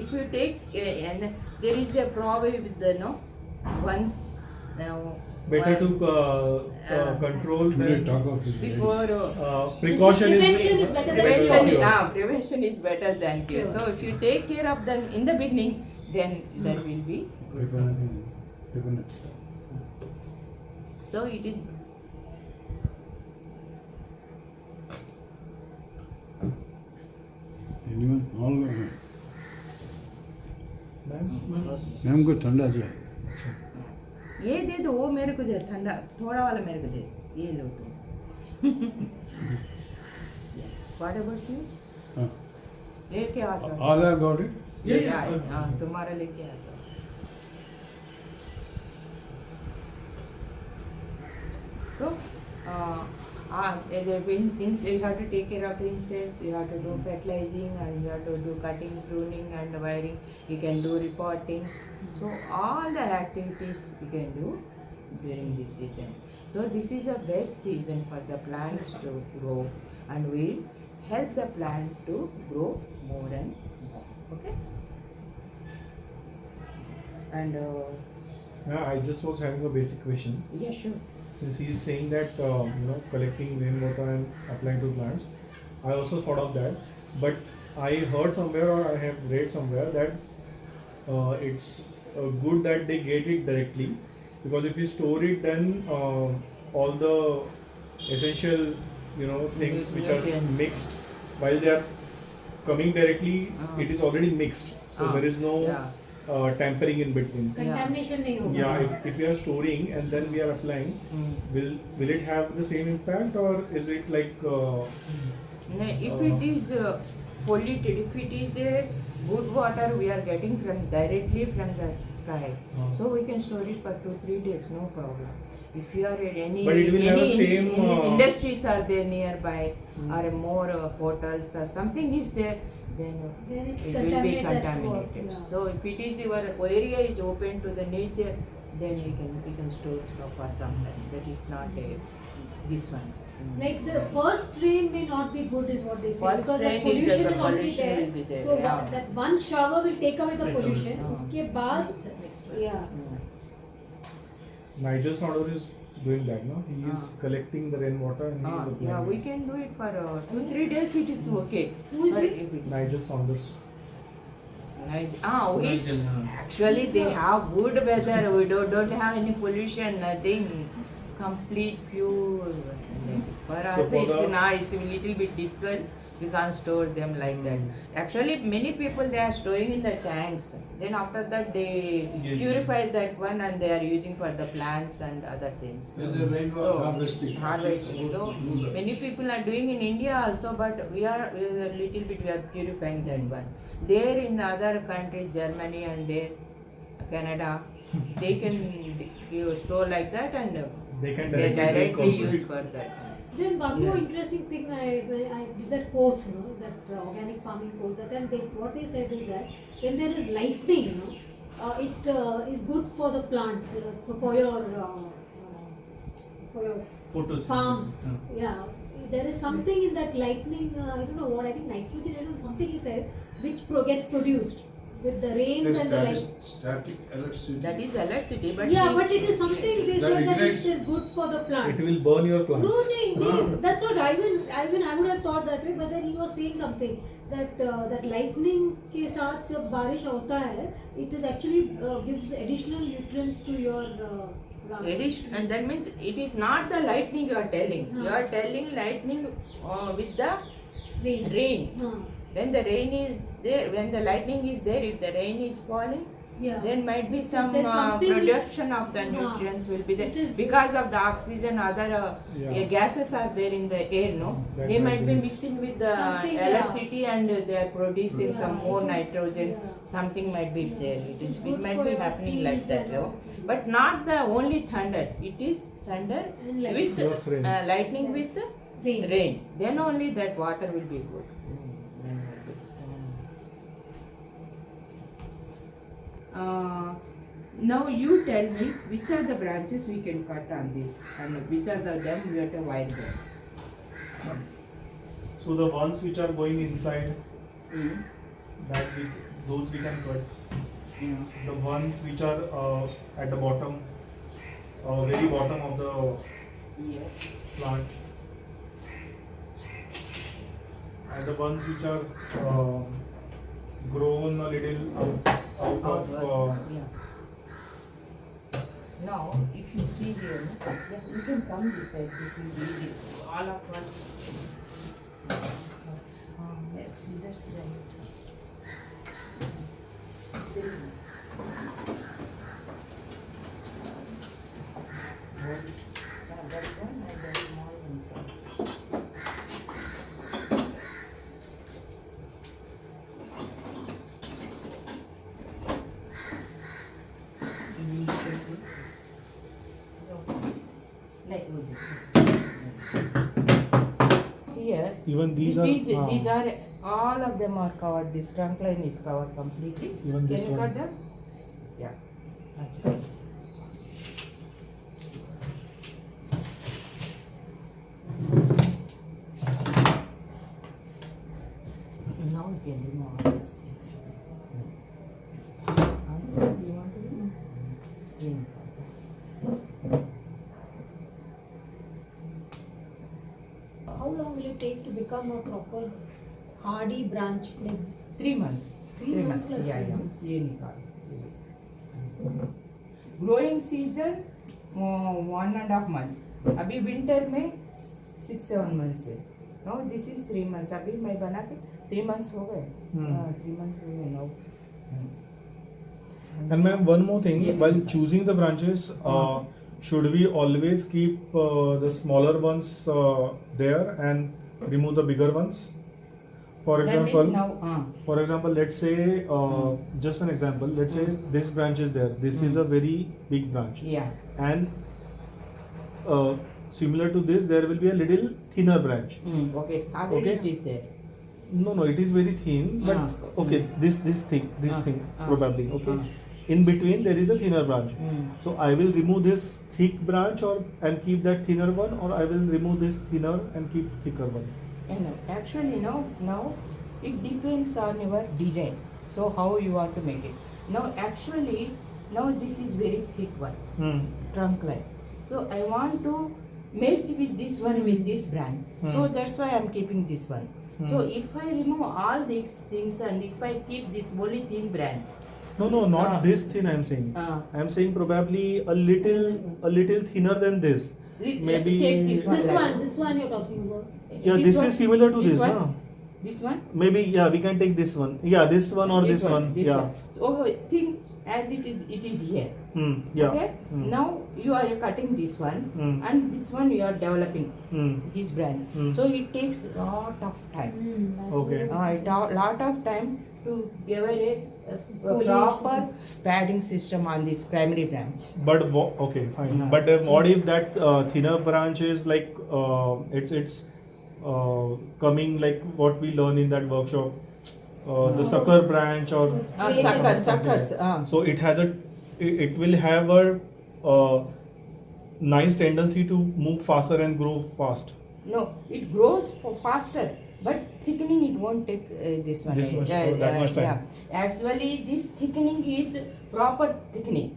if you take and there is a proverb is there no once Better to control Should we than talk of this? before precaution Prevention is better than prevention cure. Prevention is better than cure. So if you take care of them in the beginning, then there will be. Repotting. So it is. Anyone? All gone. Ma'am को ठंडा चाहिए. ये दे दो वो मेरे को दे ठंडा थोड़ा वाला मेरे को दे ये लो तुम. What about you? हाँ. लेके आता हूँ. All have got it? Yes. हाँ तुम्हारा लेके आता हूँ. So, you have to take care of the insects, you have to do fertilizing, and you have to do cutting, pruning, and wiring. You can do repotting. So, all the activities you can do during this season. So, this is the best season for the plants to grow, and will help the plant to grow more and more. Okay? And Yeah, I just was having a basic question. yeah, sure. Since he is saying that collecting rainwater and applying to plants, I also thought of that. But I heard somewhere or I have read somewhere that it's good that they get it directly, because if you store it, then all the essential things which are Nutrients. mixed while they are coming directly, it is already mixed. So there is no Yeah. tampering in between. Contamination नहीं होगा. Yeah, if we are storing and then we are applying, will it have the same impact, or is it like No, if it is polluted, if it is good water we are getting directly from the sky, so we can store it for 2-3 days, no problem. If you are at any But it will have any a same, industries are there nearby, or more hotels or something is there, then Then it it will be contaminate that contaminated. water, yeah. So if it is your area is open to the nature, then we can store for some time. That is not this one. Like the first rain may not be good, is what they say, First because the rain is pollution the is already pollution there. will be there, So yeah. that one shower will take away the Take away, pollution. yeah. उसके बाद, yeah. Nigel Saunders is doing that, no? He is collecting the rainwater and he is applying Yeah, we it. can do it for 2-3 days. It is okay. Who is But doing? if it- Nigel Saunders. we Nigel, actually they have good weather. We don't have any pollution, nothing. Complete pure. For us, So for it's the- nice. A little bit difficult. You can't store them like that. Actually, many people they are storing in the tanks. Then after that they Yeah. purify that one and they are using for the plants and other things. There's a rainwater harvesting. Harvesting. So Supposed to do that. many people are doing in India also, but we are a little bit we are purifying that one. There in the other countries, Germany and there, Canada, they can store like that and They can they directly take directly also. use for that. Then one more Yeah. interesting thing, I did that course, you know, that organic farming course. That time what they said is that when there is lightning, you know, it is good for the plants, for your Photos. farm. Yeah. Yeah, there is something in that lightning. I don't know what. I think nitrogen. I don't know, something he said, which gets produced with the rains There's and the light. static electricity. That is electricity, but Yeah, this- but it is something they That said that ignites- it is good for the plants. It will burn your plants. No, that's what I would have thought that way, but then he was saying something that that lightning के साथ जब बारिश होता है, it is actually gives additional nutrients to your plant. Addition, and that means it is not the lightning you are telling. Huh. You are telling lightning with the Rains. rain. Huh. When the rain is there, when the lightning is there, if the rain is falling, Yeah. then might be some There's something which- production of the Yeah. nutrients will be there It is- because of the oxygen, other Yeah. gases are there in the air. No, That they might might be be mixed. mixing with the Something, yeah. electricity and they are producing Yeah, some more it is- nitrogen. yeah. Something might be Yeah. there. It It's is. good It might for be your happening like fields that. and No? all. But not the only thunder. It is thunder And lightning. with Plus rains. lightning Yeah. with Rains. rain. Then only that water will be good. Now you tell me which are the branches we can cut on this and which are the them we have to wire them. So the ones which are going inside, those we can cut. The ones which are at the bottom, very bottom of the Yes. plant, and the ones which are grown a little out of. Yeah. Now, if you see here, no, yeah, you can come this side. This will be easy. All of us. Scissors. That one and the small ones also. Here, Even these these are all of them are covered. This trunk line is covered completely. Even this Can you one. cut them? Yeah. That's right. Now we can remove all these things. What do you want to do? How long will it take to become a proper hardy branch? Like 3 months. 3 months like Yeah, that. yeah. ये निकाल. Growing season 1.5 month. अभी winter में 6-7 months है. No, this is 3 months. अभी मैं बना के 3 months हो गए. 3 months हो गए now. And ma'am, one more thing, Yeah. while choosing the branches, should we always keep the smaller ones there and remove the bigger ones? For That means example, now, for example, let's say, just an example, let's say this branch is there, this is a very big branch, yeah. and similar to this, there will be a little thinner branch. Okay, already Okay. it is there. No, it is very thin, but Ah. okay, this thing, Ah. probably, okay. Ah. In between there is a thinner branch. Mm. So I will remove this thick branch and keep that thinner one, or I will remove this thinner and keep thicker one. Actually, now it depends on your design. So how you want to make it. Now this is very thick one, trunk line. So I want to merge with this one with this branch. So that's why I'm keeping this one. So if I remove all these things and if I keep this only thin branch. No, not this thin. I'm saying. I'm saying probably a little thinner than this. Maybe Take this one. This one you're talking about. Yeah, this one? is similar to this, one? no? This one? Maybe yeah, we can take this one. Yeah, this one or this one. This Yeah. one. So think as it is here. Yeah. Okay. Now you are cutting this one, and this one you are developing this branch. So it takes lot of time. Okay. Lot of time to give a proper padding system on this primary branch. But okay, fine. Yeah. But what if that thinner branch is like it's coming like what we learn in that workshop, the sucker branch or Suckers. so it will have a nice tendency to move faster and grow fast. No, it grows faster, but thickening it won't take this one. This much- that much time. Yeah. Actually, this thickening is proper thickening.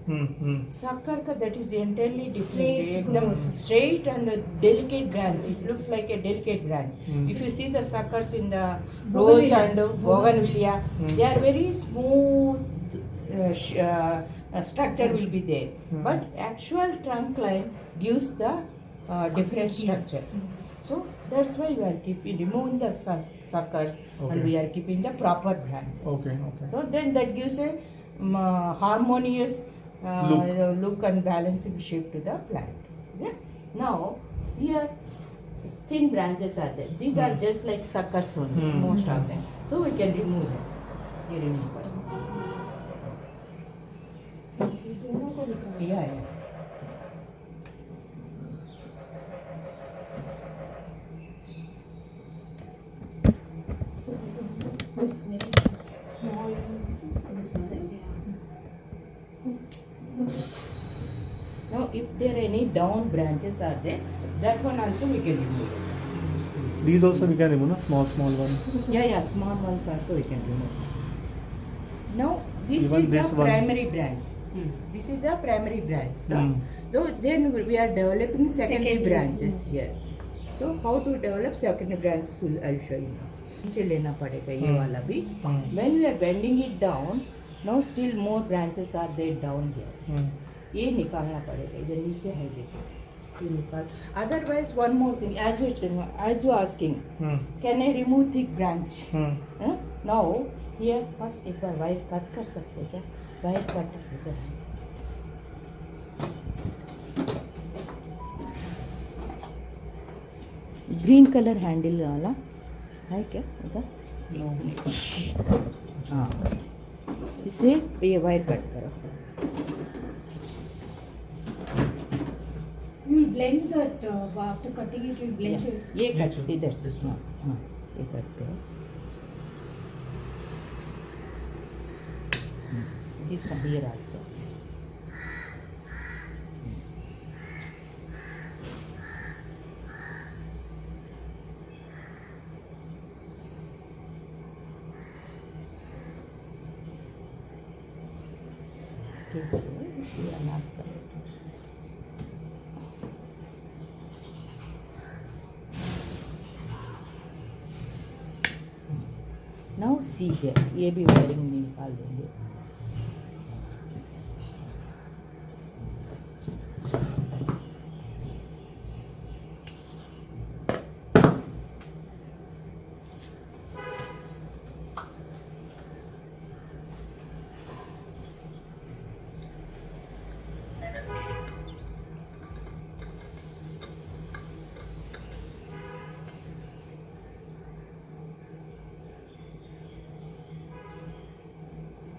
Sucker that is entirely Straight different. Straight and a delicate branch. It looks like a delicate branch. If you see the suckers in the rose and bougainvillea, they are very smooth. Structure will be there, but actual trunk line gives the different structure. So that's why we are removing the suckers and we are keeping the proper branches. Okay. So then that gives a harmonious look and balancing shape to the plant. Yeah? Now here thin branches are there. These are just like suckers only, most of them. So we can remove them. You remove first. Yeah. Now if there are any down branches are there, that one also we can remove. These also we can remove, no? Small one. Yeah, small ones also we can remove. Now this Even is this the one. primary branch. This is the primary branch. So then we are developing secondary branches here. So how to develop secondary branches I'll show you now. नीचे लेना पड़ेगा ये वाला भी. When we are bending it down, now still more branches are there down here. ये निकालना पड़ेगा, इधर नीचे है देखो, ये निकाल. Otherwise one more thing, as you asking, can I remove thick branch? Now here first एक बार वायर कट कर सकते हैं क्या? वायर कट इधर है. ग्रीन कलर हैंडल वाला है क्या उधर? हाँ, इससे ये वायर कट करो. You will blend that after cutting it. You will blend it. ये कट इधर से. हाँ, ये कट करो. This one here also. Now see here, ये भी वायरिंग निकाल देंगे.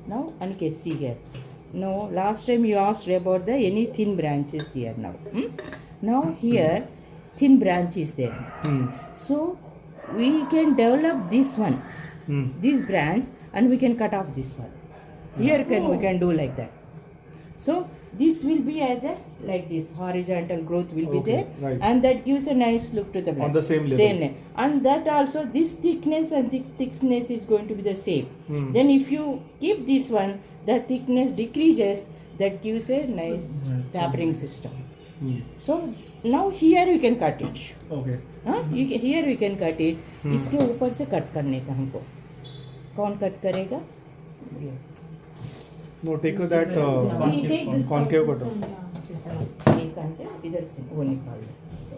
Now Aniket, see here. No, last time you asked about the any thin branches here now. Now here thin branch is there. Hmm. So we can develop this one, Hmm. this branch, and we can cut off this one. Here we can do like that. So this will be as a like this horizontal growth will be Okay, there, right. and that gives a nice look to the plant. On the same level. And that also this thickness and thickness is going to be the same. Hmm. Then if you keep this one, the thickness decreases. That gives a nice tapering system. Hmm. So now here we can cut it. Okay. हाँ here we can cut it. इसके ऊपर से cut करने का हमको. कौन cut करेगा? No, take that We take this concave part, cutter. this one, एक घंटे इधर से वो निकाल दो.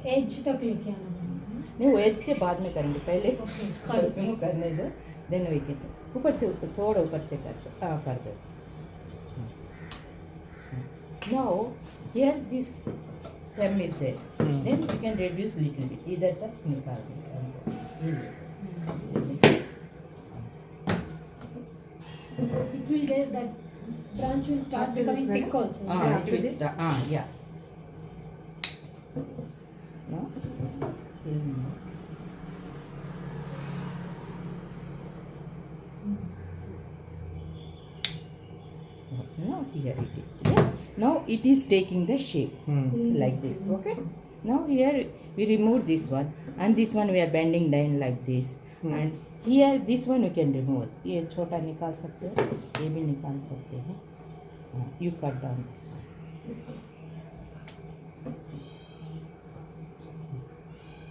yeah. Edge तक लेके आना पड़ेगा. नहीं वो एज से बाद में करेंगे पहले Okay, इसको remove करने दो देन वी कैन ऊपर से थोड़ा ऊपर से कर दो now here this stem is there then we can reduce little bit इधर तक निकाल देंगे It will get that this branch will start becoming thick also. it will start yeah now now here it is yeah? Now it is taking the shape like this okay now here we remove this one and this one we are bending down like this and here this one we can remove ये छोटा निकाल सकते हो ये भी निकाल सकते हो you cut down this one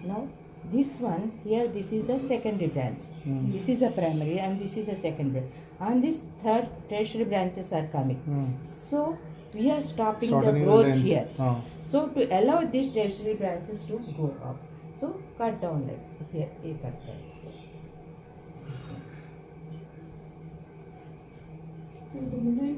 now this one here this is the secondary branch this is the primary and this is the secondary and this third tertiary branches are coming so we are stopping the Shortening growth length. here so to allow these tertiary branches to go up so cut down like here a cut down So the moment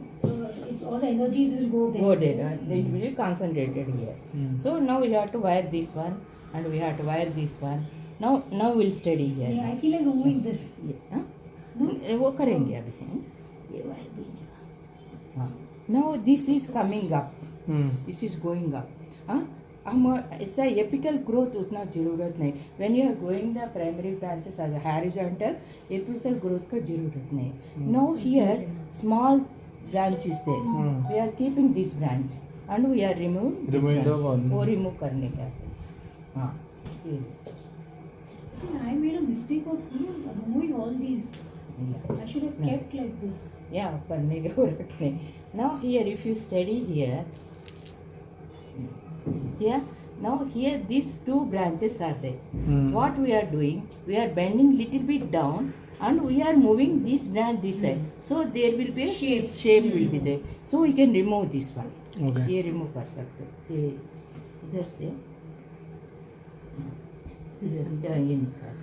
all the energies will go there. go there it will be concentrated here so now we have to wire this one and we have to wire this one now we'll study here Yeah, I feel like removing this. हाँ? वो करेंगे अभी हैं? ये wire भी हाँ now this is coming up this is going up हाँ हम ऐसा एपिकल ग्रोथ उतना जरूरत नहीं when you are growing the primary branches as a horizontal apical growth का जरूरत नहीं now here small branch is there we are keeping this branch and we are removing Removing the one. वो remove करने का हाँ ये See, I made a mistake of removing all these. I should have kept like this. yeah करने का रखने now here if you study here now here these two branches are there what we are doing we are bending little bit down and we are moving this branch this side so there will be a shape will be there so we can remove this one Okay. ये remove कर सकते हो ये इधर से ये निकाल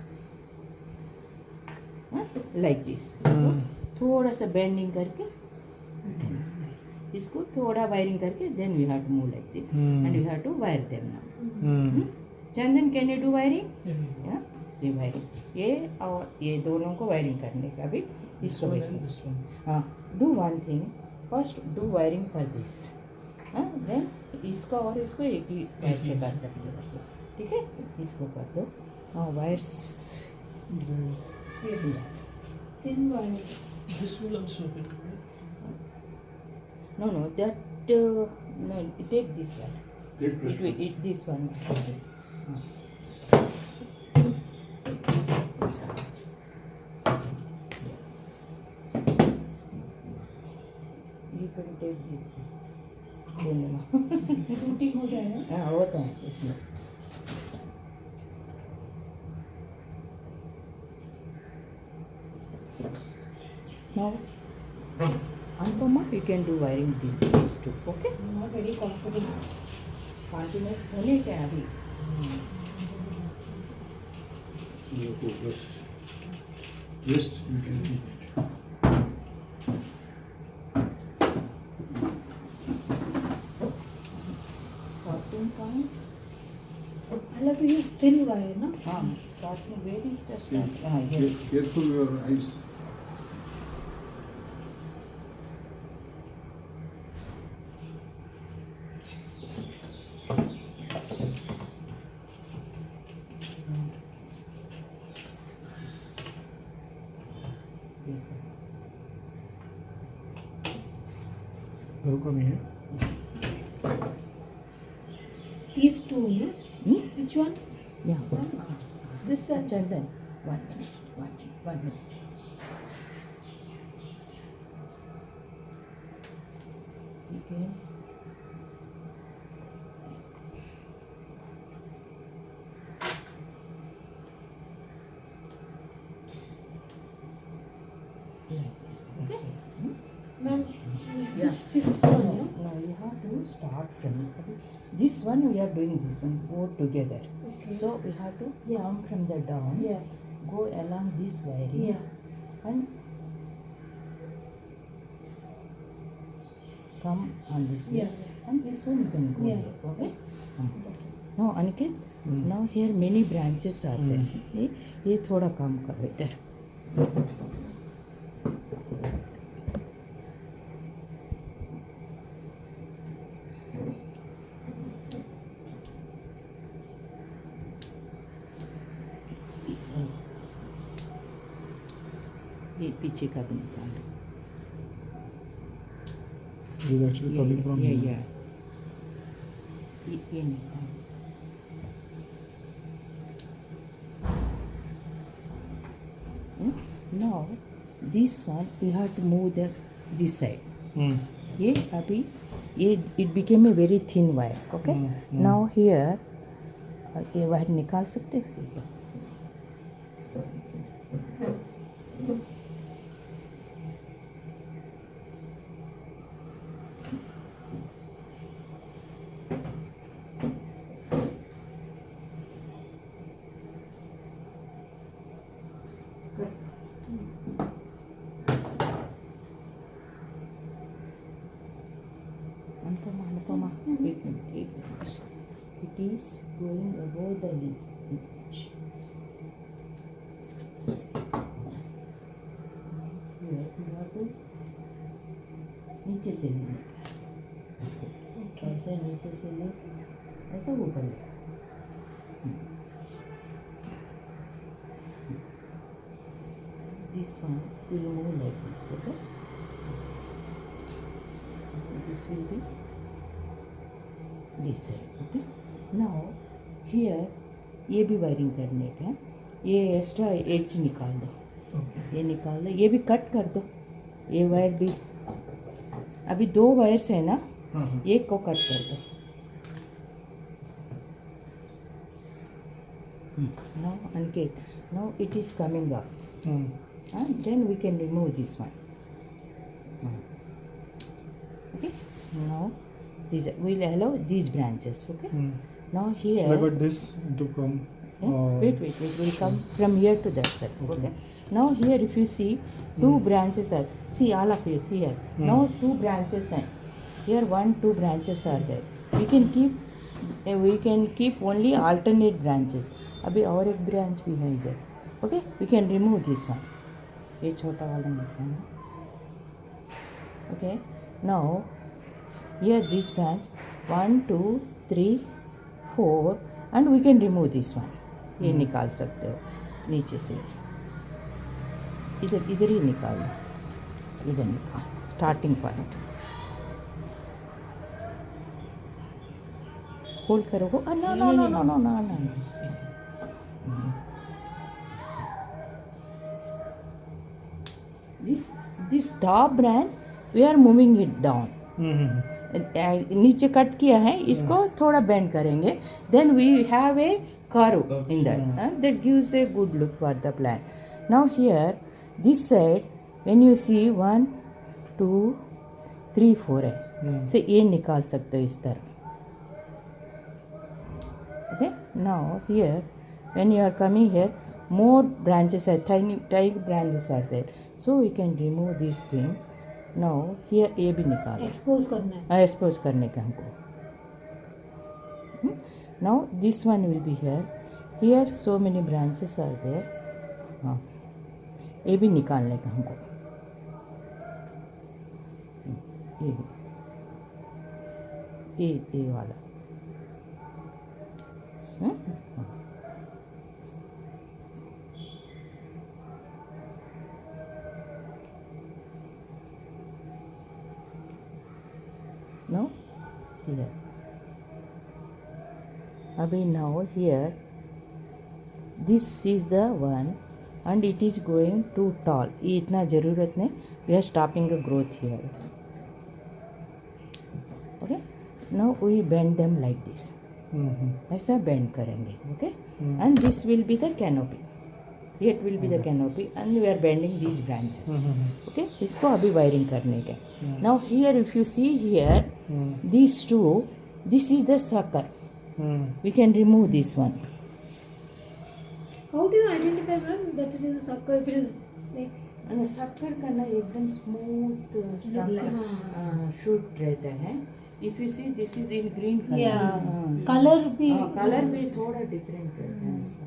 like this so थोड़ा सा bending करके इसको थोड़ा वायरिंग करके then we have to move like this and we have to wire them now Chandan can you do wiring yeah ये वायरिंग ये और ये दोनों को वायरिंग करने का भी इसको हाँ do one thing first do wiring for this हाँ then इसका और इसको एक ही वायर से कर सकते हो ठीक है इसको कर दो हाँ wires Thin wire. This will also be. no that no take this one it will this one okay. You can take this one Rooting हो जाएगा. हाँ होता है इसमें now Anupama you can do wiring these two okay I'm not very confident. continuous होने क्या अभी You go west. West, you can keep it. starting point I'll have to use thin wire, no? हाँ starting where is the start हाँ here Careful your eyes. धरू का मी हे? These two, no? Hmm? Which one? Yeah. This one. Chandan, 1 minute, 1 minute, 1 minute. Okay. Like this, okay? Ma'am, Yeah. this No, one, no? no, you have to start from this one. We are doing this one both together. Okay. So we have to Yeah. come from the down, Yeah. go along this wiring, Yeah. and come on this way. Yeah. And this one you can go Yeah. here, okay? Now Aniket, now here many branches are there. ये थोड़ा काम करो इधर. ये पीछे का भी निकाल. It is actually coming from yeah, here. yeah. ये निकाल. Now this one we have to move this side. ये अभी ये it became a very thin wire. Okay. Now here ये वायर निकाल सकते हैं. Anupama, एक minute. It is going above the leaf. Here you have to नीचे से लेना इसको. ऐसे नीचे से ले, ऐसा ऊपर ले. This one will move like this, okay? This will be this side, okay? Now here ये भी वायरिंग करने का. ये एक्स्ट्रा एज निकाल दो. ये निकाल दो. ये भी कट कर दो. ये वायर भी अभी 2 वायर्स है ना, एक को कट कर दो. Now Aniket, now it is coming up. Then we can remove this one. Okay. Now these we'll allow these branches. Okay. Now here. Like what this to come. Wait. We'll come from here to that side. Okay. Now here, if you see, 2 branches are. See all of you. See here. Now 2 branches are. Here 1, 2 branches are there. We can keep only alternate branches. अभी और एक branch भी है इधर. Okay. We can remove this one. ये छोटा वाला निकालना. Okay. Now here this branch 1, 2, 3, 4 and we can remove this one. ये निकाल सकते हो नीचे से. इधर ही निकालो. इधर निकाल. Starting point. Hold करो. No. This top branch we are moving it down. नीचे कट किया है, इसको थोड़ा बेंड करेंगे. Then we have a curve in that. That gives a good look for the plant. Now here this side when you see 1, 2, 3, 4 है. से ये निकाल सकते हो इस तरह. Okay. Now here when you are coming here more branches are tiny branches are there. So we can remove this thing. Now here ये भी निकालो. एक्सपोज करना है. एक्सपोज करने का हमको. Now this one will be here. Here so many branches are there. हाँ ये भी निकालने का हमको. ये वाला. Now, see here. Abhi now here, this is the one and it is growing too tall. ये इतना ज़रूरत नहीं. We are stopping the growth here. Okay. Now we bend them like this. ऐसा bend करेंगे. Okay. And this will be the canopy. It will be the canopy and we are bending these branches. Okay. इसको अभी wiring करने का. Now here if you see here, these two, this is the sucker. We can remove this one. How do you identify, ma'am, that it is a sucker? If it is like And sucker का ना एकदम smooth shoot रहता है. If you see, this is in green color. yeah, color भी color भी थोड़ा different रहता है इसका.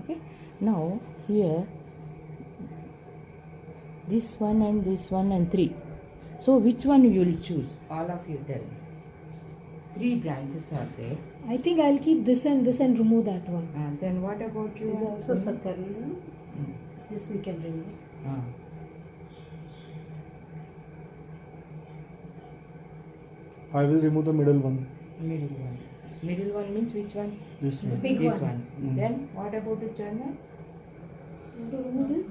Okay. Now here, this one and 3. So which one you will choose? All of you tell me. 3 branches are there. I think I'll keep this and remove that one. And then what about you? This is also sucker, you know. This we can remove. I will remove the middle one. Middle one. Middle one means which one? This This one. big This one. one. Then what about the channel? Want to remove this?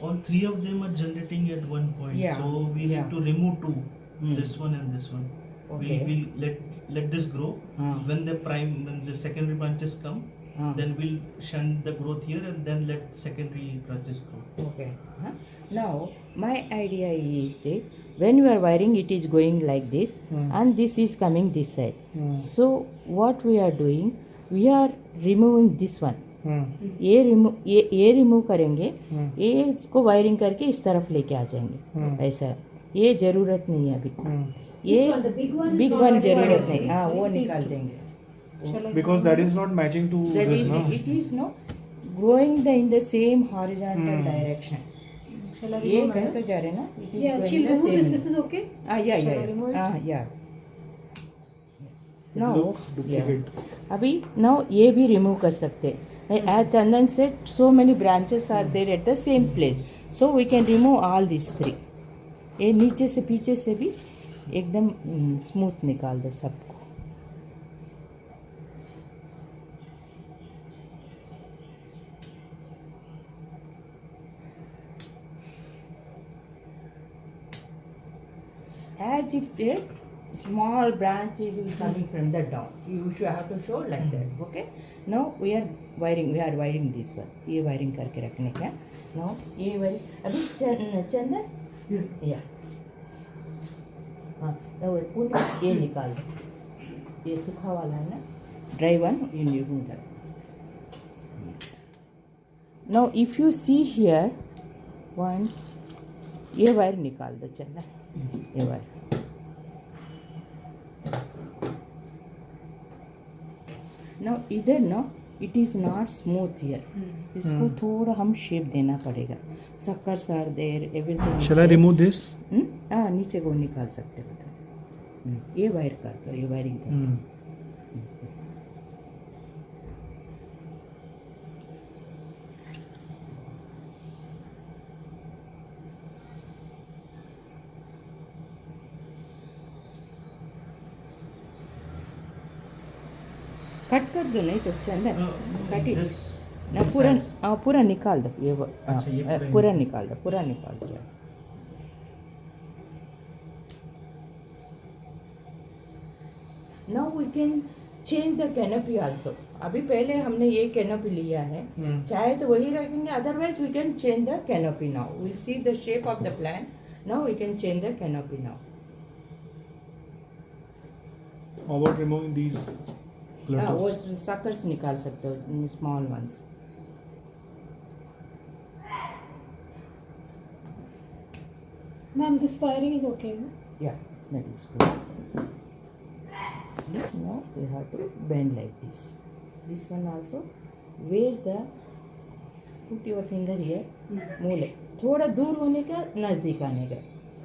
All 3 of them are generating at one point. Yeah. So we Yeah. need to remove 2. Hmm. This one and this one. Okay. We'll let this grow. When the secondary branches come, then we'll shunt the growth here and then let secondary branches grow. Okay. Now my idea is that when you are wiring, it is going like this, and this is coming this side. So what we are doing, we are removing this one. ये remove करेंगे, ये इसको wiring करके इस तरफ लेके आ जाएंगे. ऐसा ये जरूरत नहीं है अभी. ये Which one? The big one is big not one very जरूरत wide. नहीं. हाँ वो निकाल देंगे. Because that is not matching to That this is, now. it is no growing in the same horizontal direction. Shall I ये remove, कैसे madam? जा रहे ना? It is Yeah, going she'll the remove same. this. This is okay. Yeah. Yeah. It Now, looks duplicate. अभी now ये भी remove कर सकते हैं. As Chandan said, so many branches are there at the same place. So we can remove all these 3. ये नीचे से पीछे से भी एकदम स्मूथ निकाल दो सबको. As if a small branch is coming from the down. You should have to show like that. Okay. Now we are wiring this one. ये wiring करके रखने का. Now ये wiring अभी चंदन. Yeah. हाँ. Now पूर्ण ये निकाल दो. ये सूखा वाला है ना. Dry one you remove that. Now if you see here, one ये वायर निकाल दो चंदन. ये वायर. Now इधर ना it is not smooth here. इसको थोड़ा हम शेप देना पड़ेगा. Suckers are there, everything. Shall I remove this? हाँ नीचे को निकाल सकते हो तो. ये वायर कर दो, ये वायरिंग कर दो. कट कर दो नहीं तो चंदन कट it. ना पूरा निकाल दो ये अच्छा, ये पूरा निकाल दो. Now we can change the canopy also. अभी पहले हमने ये canopy लिया है. चाहे तो वही रखेंगे. Otherwise we can change the canopy now. We'll see the shape of the plant. Now we can change the canopy now. How about removing these हाँ वो clutters? suckers निकाल सकते हो, small ones. Ma'am, this wiring is okay. No? Yeah, that is good. Now we have to bend like this. This one also. Where the put your finger here. मूल थोड़ा दूर होने का नजदीक आने का.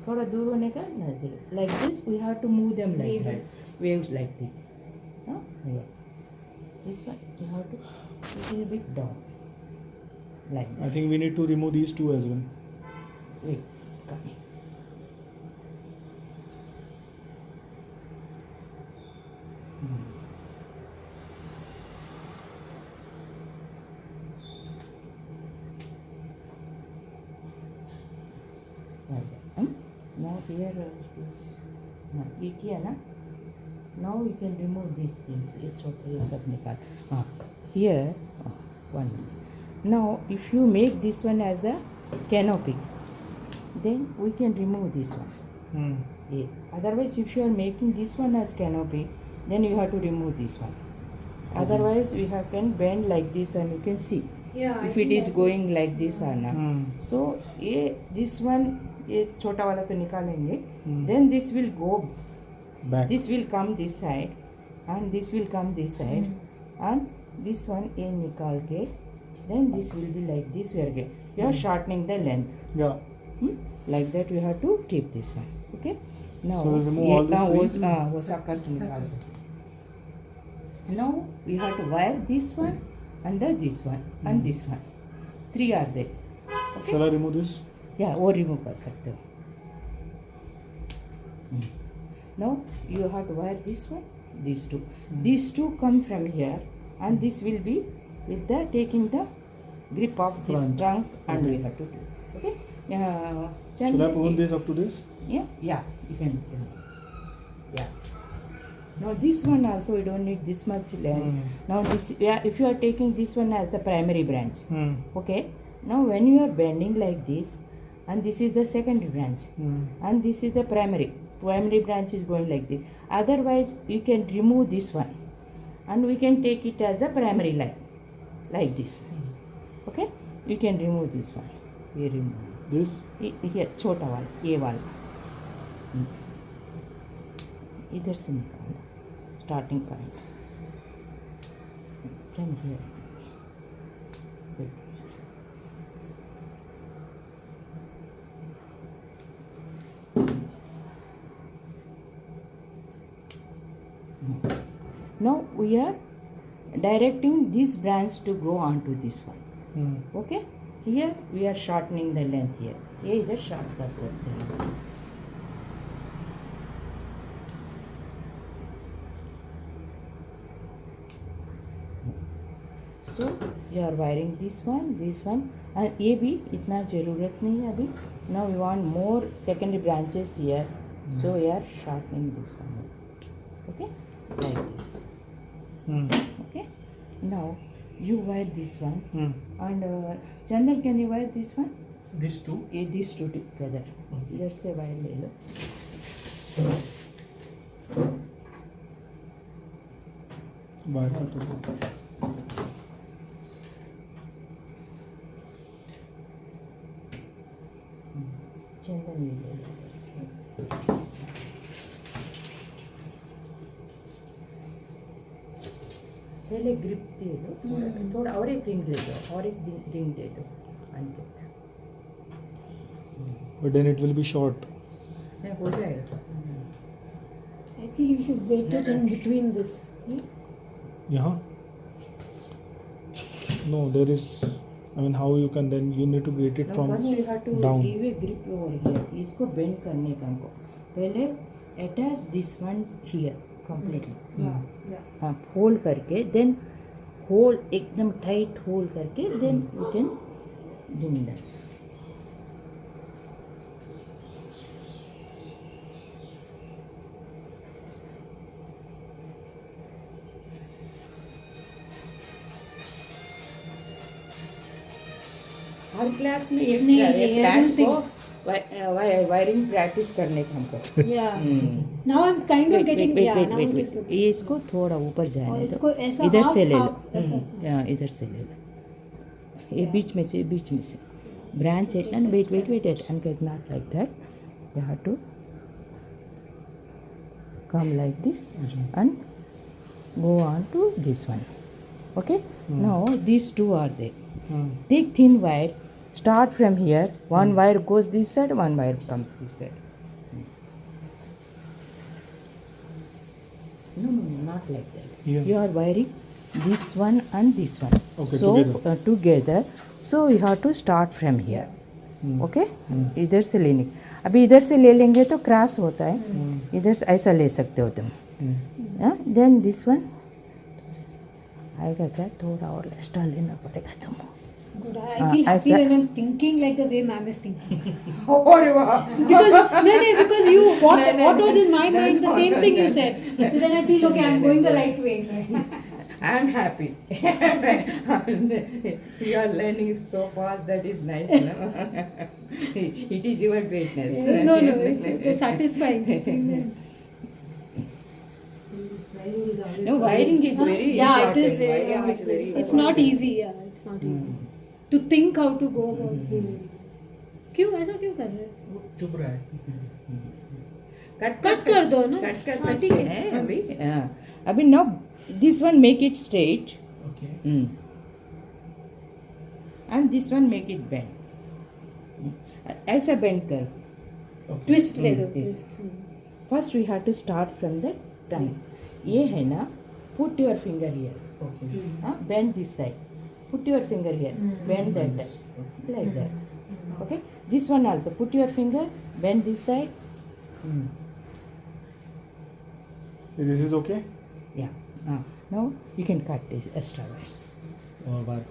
थोड़ा दूर होने का नजदीक. Like this we have to move them like that. Waves like this. Huh? Yeah. This one you have to little bit down. Like that. I think we need to remove these two as well. Wait. Come. Now here is ये किया ना. Now we can remove these things. It's okay. ये सब निकाल. Here one. Now if you make this one as the canopy, then we can remove this one. Yeah. Otherwise, if you are making this one as canopy, then you have to remove this one. Otherwise, we have can bend like this, and you can see Yeah. if it is going like this or not. So ये this one ये छोटा वाला तो निकालेंगे. Then this will go back. This will come this side, and this will come this side, and this one ये निकाल के, then this will be like this. We are shortening the length. Yeah. Like that we have to keep this one. Okay. Now So we'll remove all these trees? वो suckers निकाल से. Now we have to wire this one under this one and this one. 3 are there. Okay. Shall I remove this? Yeah, वो remove कर सकते हो. Now you have to wire this one, these two. These two come from here, and this will be with the taking the grip of this Front. trunk, and Okay. we have to do. Okay. Shall I prune this up to this? Yeah, you can. Yeah. Now this one also we don't need this much length. Now this, if you are taking this one as the primary branch, okay. Now when you are bending like this, and this is the secondary branch, and this is the primary. Primary branch is going like this. Otherwise, you can remove this one, and we can take it as the primary line, like this. Okay. You can remove this one. We remove. This? ये छोटा वाला, ये वाला इधर से निकालना. Starting point from here. Now we are directing this branch to go onto this one. Okay. Here we are shortening the length here. ये इधर short कर सकते हैं. So you are wiring this one, and ये भी इतना ज़रूरत नहीं है अभी. Now we want more secondary branches here, so we are shortening this one. Okay, like this. Okay. Now you wire this one, and Chandar, can you wire this one? These two. These two together. इधर से wire ले लो. चंदन ले लो बस. पहले grip दे दो, थोड़ा और एक रिंग दे दो, और एक रिंग दे दो, अनकेत. But then it will be short. नहीं हो जाएगा. I think you should wait it in between this. Yeah. No, there is. I mean, how you can then you need to get it Now from first you have to down. give a grip over here. इसको bend करने का हमको. पहले attach this one here completely. हाँ, fold करके, then hold एकदम tight hold करके, then you can do that. Her class में एक प्लांट को वायरिंग प्रैक्टिस करने का हमको. Yeah. Now I'm kind of getting. Yeah. Now it is. ये इसको थोड़ा ऊपर और जाने इसको दो. ऐसा इधर से ले लो. half ऐसा. इधर से ले लो. ये बीच में से ब्रांच है ना. Wait and get not like that. You have to come like this and go on to this one. Okay. Now these two are there. Take thin wire. Start from here. One wire goes this side, one wire comes this side. No, not like that. Yeah. You are wiring this one and this one. Okay, so together. Together. So you have to start from here. Okay इधर से लेने, अभी इधर से ले लेंगे तो cross होता है, इधर से ऐसा ले सकते हो तुम. देन दिस वन आएगा क्या, थोड़ा और एक्स्ट्रा लेना पड़ेगा तुमको. Good. I feel happy ऐसा- when I'm thinking like the way ma'am is thinking. अरे वाह. Because no, because you what No, no, what was in my no, mind, the no, same no, thing no, you no. said. So then I feel okay, I'm going the right way. I am happy. You are learning so fast. That is nice. No? It is your greatness. No, it's satisfying. No, wiring is very Yeah, it important. is. Wiring is very It's not important. easy. Yeah, it's not easy. To think how to go about. क्यों ऐसा क्यों कर रहे हो? चुप रहा है. Cut कर दो ना. कट कर हाँ, सकते ठीक है. हैं अभी. अभी now this one make it straight. Okay. And this one make it bend. ऐसा bend कर. Twist दे दो. Yes. Twist. First we have to start from the tongue. ये है ना, put your finger here. Okay. Bend this side. Put your finger here. Bend that side. Like that. Okay. This one also. Put your finger. Bend this side. This is okay? Yeah. Now you can cut this extra wires. और बात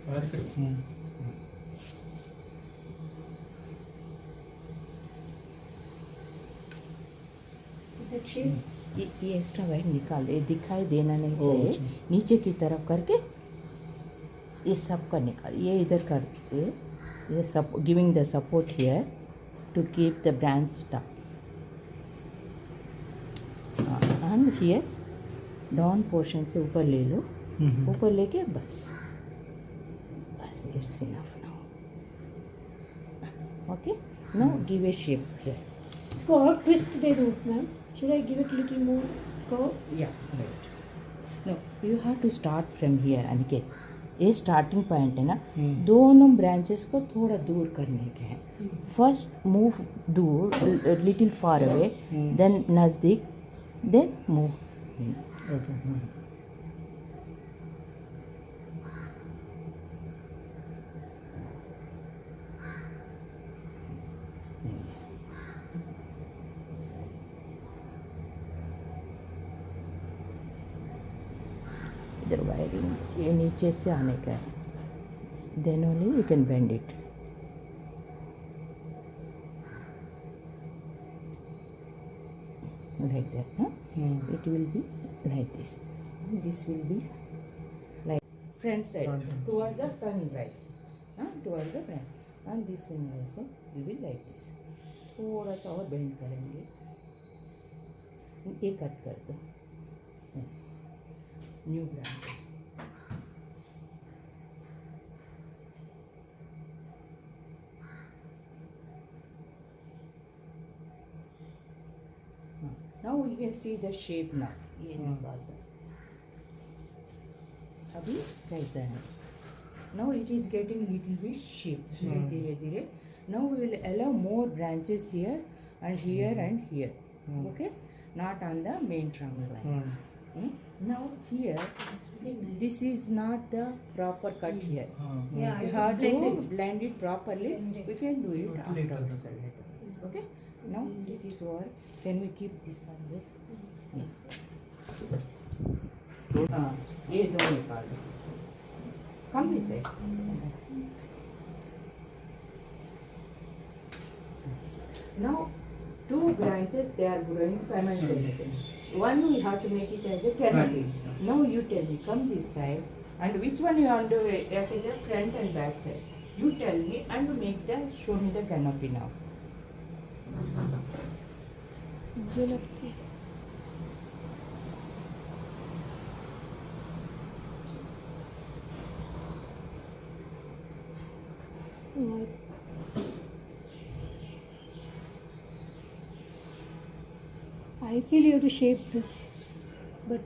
बाहर कर. Is it shape? ये extra wire निकाल दे, दिखाई देना नहीं ओह, चाहिए. अच्छा. नीचे की तरफ करके ये सब का निकाल, ये इधर कर दे. ये सब giving the support here to keep the branch stuck. And here down portion से ऊपर ले लो, ऊपर लेके बस it's enough now. Okay, now give a shape here. इसको और twist दे दो ma'am. Should I give it little more curve? Yeah, right. No, you have to start from here, Aniket. ये स्टार्टिंग पॉइंट है ना, दोनों ब्रांचेस को थोड़ा दूर करने के हैं. फर्स्ट मूव दूर, लिटिल फार अवे, देन नज़दीक, देन मूव. Okay. इधर वायरिंग ये नीचे से आने का है, then only you can bend it. Like that, huh? It will be like this. This will be like front side towards the sunrise, towards the front. And this one also will be like this. थोड़ा सा और bend करेंगे. ये cut कर दो. New branches. Now you can see the shape now. ये निकाल दो. अभी कैसा है? Now it is getting little bit shape. धीरे धीरे. Now we will allow more branches here and here. Okay? Not on the main trunk line. Now here, this is not the proper cut here. Yeah, You I have blend to it. blend it properly. Blend it. We can do it Later. after. Okay? Now this is what. Can we keep this one there? ये दो निकाल दो. Come this side. Now two branches they are growing simultaneously. One we have to make it as a canopy. Now you tell me, come this side, and which one you want to make the front and back side. You tell me and show me the canopy now. मुझे लगती है I feel you have to shape this, but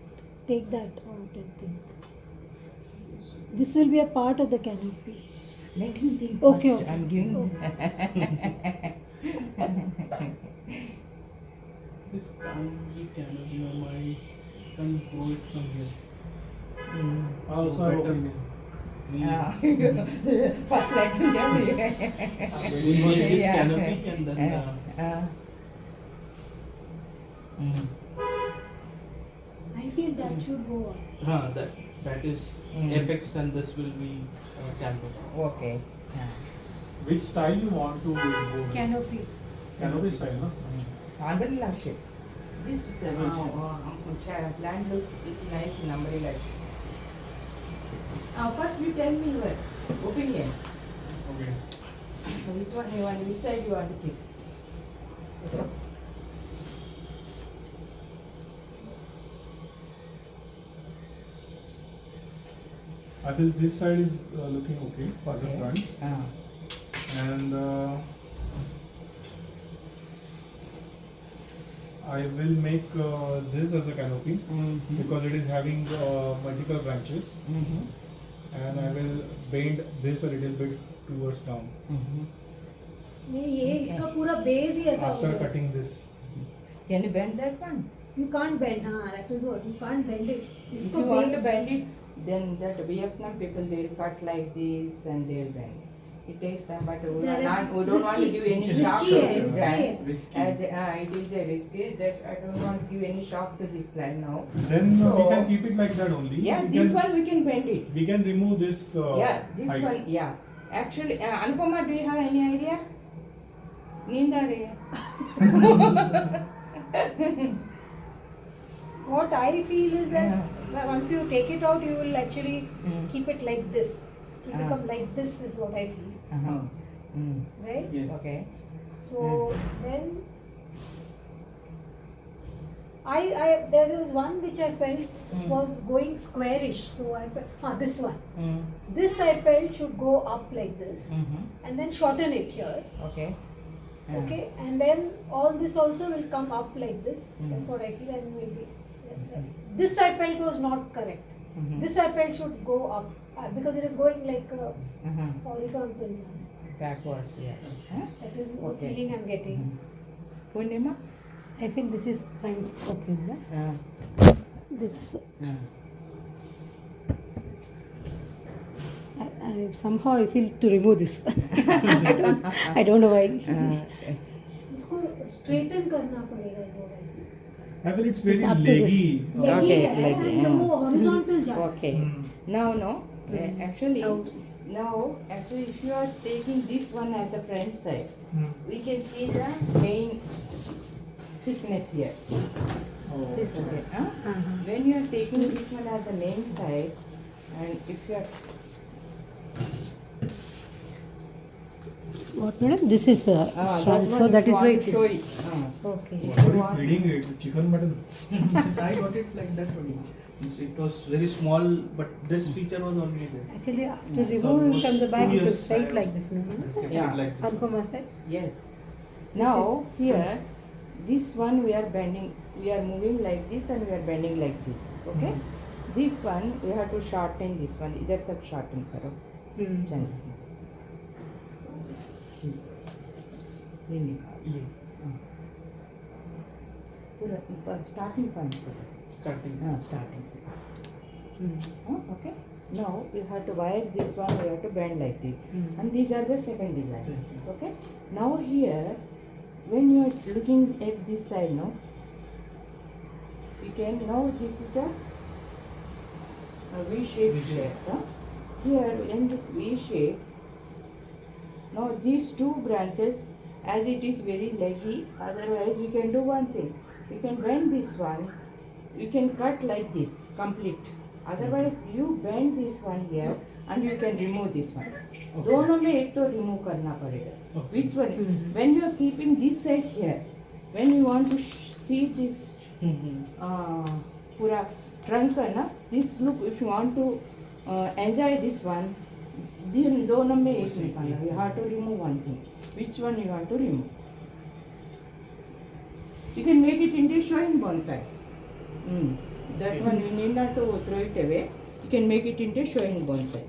take that out and think. This will be a part of the canopy. Let him think Okay, first. okay. I'm giving. This canopy of mine can go it from here. Also, better. opinion. We First let me tell you. we made this Yeah. canopy and then I feel that should go on. that is apex and this will be canopy. Okay. Which style you want to go? Canopy. Canopy style, no? Umbrella shape. This plant looks nice in umbrella shape. First you tell me your opinion. Okay. Which one you want, which side you want to keep? I feel this side is looking okay as a Okay. front, and I will make this as a canopy because it is having multiple branches, and I will bend this a little bit towards down नहीं ये इसका पूरा base ही ऐसा हो after गया. cutting this. Can you bend that one? You can't bend. हाँ, that is what. You can't bend it. If इसको you want to bend. bend it, then that Vietnam people they will cut like this and they will bend. It takes time, but we They are are not. We don't want to risky. give any Risky shock to है, this risky plant. है. Risky. As it is a risky that I don't want to give any shock to this plant now. Then we So- can keep it like that only. Yeah, We this can, one we can bend it. we can remove this. Yeah, this height. one. Yeah, actually, Anupama, do you have any idea? Ninda What I feel is that once you take it out, you will actually keep it like this. It will become like this is what I feel. Right? Yes. Okay. So then I there was one which I felt was going squarish. So I felt this one. This I felt should go up like this and then shorten it here. Okay. Okay, and then all this also will come up like this. That's what I feel, and maybe this I felt was not correct. This I felt should go up because it is going like horizontal. Backwards, yeah. Huh? That is the Okay. feeling I'm getting. Purnima? I feel this is fine. Okay, this somehow I feel to remove this. I don't know why. उसको straighten करना पड़ेगा ये वाला. I feel it's very It's up to this. leggy. Leggy Okay, है leggy, and वो horizontal जा. Okay. Now, no. Actually, if you are taking this one at the front side, we can see the main thickness here. This okay. When you are taking this one at the main side, and if you are What, madam? This is strong, that so one that if is you why want it to is. show it. Okay. What are you feeding it? Chicken mutton? I got it like that only. It was very small, but this feature was already there. Actually, to So remove almost from the back, 2 it will years straight I like this, no? kept Yeah. it like this. Anupama side. Yes. Now here, this one we are bending. We are moving like this and we are bending like this. Okay. This one we have to shorten this one. इधर तक shorten करो. चलो. ये निकालो. पूरा starting point से. Starting. Starting से. Okay. Now you have to wire this one. You have to bend like this, and these are the secondary lines. Okay. Now here, when you are looking at this side, no, you can now this is the V-shaped shape. Here in this V shape, now these two branches, as it is very leggy, otherwise we can do one thing. We can bend this one. You can cut like this, complete. Otherwise, you bend this one here and you can remove this one. दोनों में एक तो remove करना पड़ेगा. Which one? When you are keeping this side here, when you want to see this पूरा trunk है ना, this look, if you want to enjoy this one, then दोनों में एक निकालना. You have to remove one thing. Which one you want to remove? You can make it into showing bonsai. That one you need not to throw it away. You can make it into showing bonsai.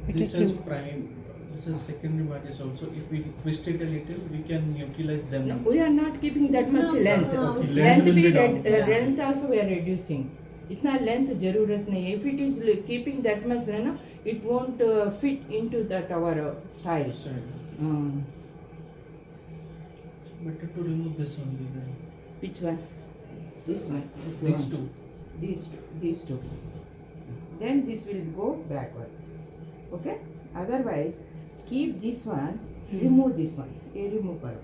This is prime. This is secondary branches also. If we twist it a little, we can utilize them. No, we are not keeping that much No, length. no. Okay, Length will we be down. length also we are reducing. इतना length जरूरत नहीं है. If it is keeping that much, ना, it won't fit into that our style. Better to remove this only then. Which one? This one. These two. These two. Then this will go backward. Okay? Otherwise, keep this one, remove this one. ये remove करो.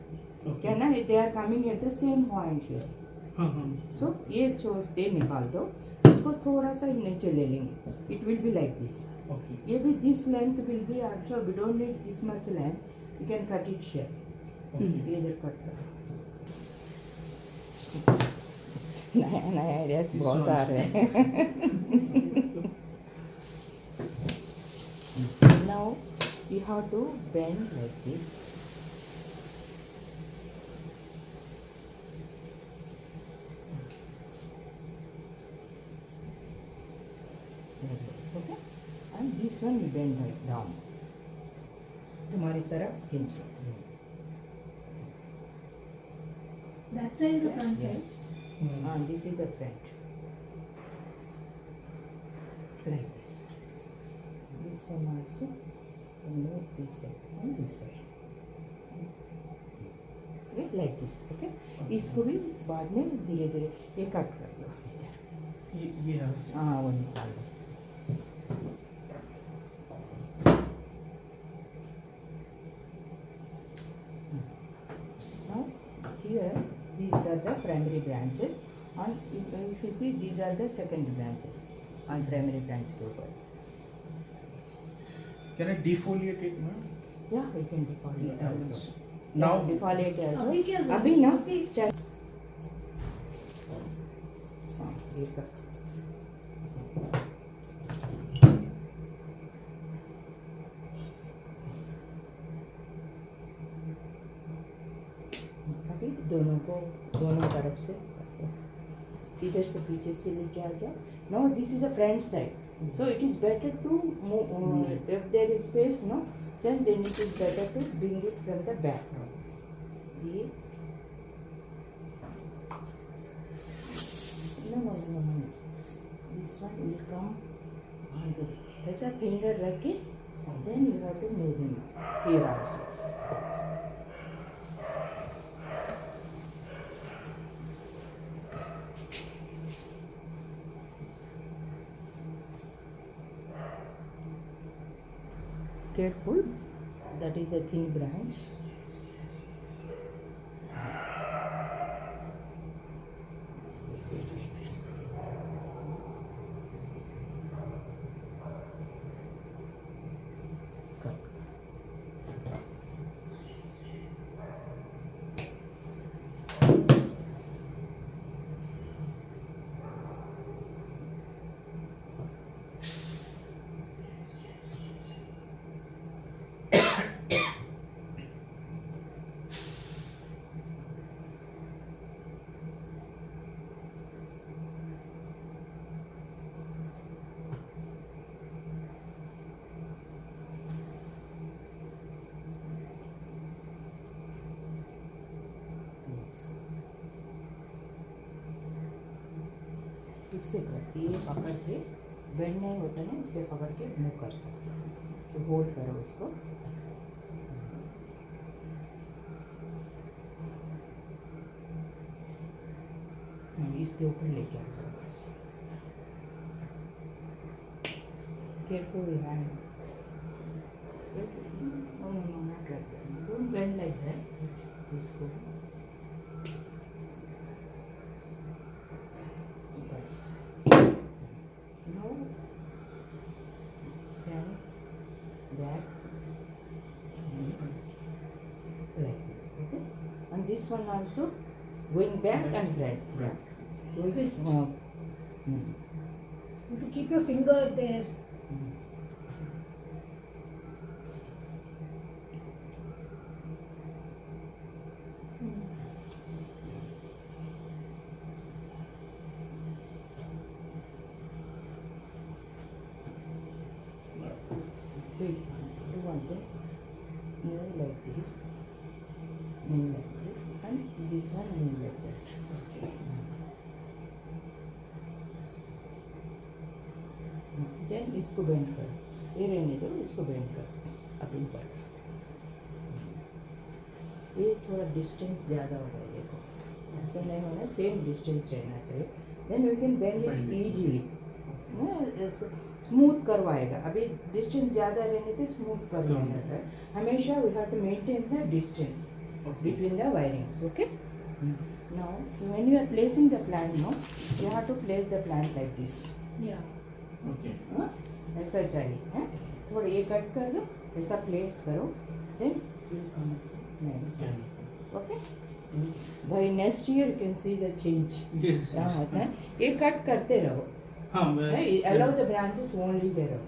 Okay. क्या ना? They are coming at the same point here. So ये ये निकाल दो. इसको थोड़ा सा नीचे ले लेंगे. It will be like this. Okay. ये भी this length will be also. We don't need this much length. You can cut it here. ये इधर कट करो. नया नया आइडियाज बहुत आ रहे हैं. Now you have to bend like this. Okay? And this one you bend right down. तुम्हारी तरफ खींचो. That side is the front side. This is the front. Like this. This one also. Move this side and this side. Okay, like this. Okay. इसको भी बाद में धीरे धीरे ये कट कर लो इधर. ये has. हाँ वो निकाल लो. Now here these are the primary branches, and if you see these are the secondary branches on primary branch के ऊपर. Can I defoliate it, ma'am? Yeah, we can defoliate also. Now defoliate also. अभी क्या जरूरत अभी है? ना अभी चल. हाँ ये कर. अभी दोनों तरफ से इधर से पीछे से लेके आ जाओ. Now this is a front side, so it is better to move. If there is space, no, then it is better to bring it from the back. ये no. This one will come on the. ऐसा finger रख के, then you have to move him here also. Careful, that is a thin branch. Cut. इससे करके ये पकड़ के bend नहीं होता ना, इससे पकड़ के मूव कर सकते हो. तो होल्ड करो उसको. इसके ऊपर लेके आ जाओ बस. Careful hand. No, not like that. Don't bend like that. इसको बस. Now, front, back, like this. Okay. And this one also going back and front. Right. Twist. Mm. You have to keep your finger there. Wait, do one thing. Move like this, move like this, and this one move like that. इसको bend कर, ये रहने दो, इसको bend कर अब ऊपर। ये थोड़ा डिस्टेंस ज़्यादा हो गया, देखो ऐसा नहीं होना, सेम डिस्टेंस रहना चाहिए, then we can bend it easily. Smooth करवाएगा, अभी डिस्टेंस ज़्यादा रहने से स्मूथ करवाना है, हमेशा we have to maintain the distance between the wirings, okay? Now when you are placing the plant, no, you have to place the plant like this. Okay. ऐसा चाहिए, हैं? थोड़ा ये कट कर दो, ऐसा प्लेस करो, then you come next, okay? By next year you can see the change. Yes. क्या होता है? ये कट करते रहो, हाँ मैं allow the branches only there,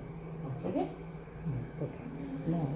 okay? Okay. Now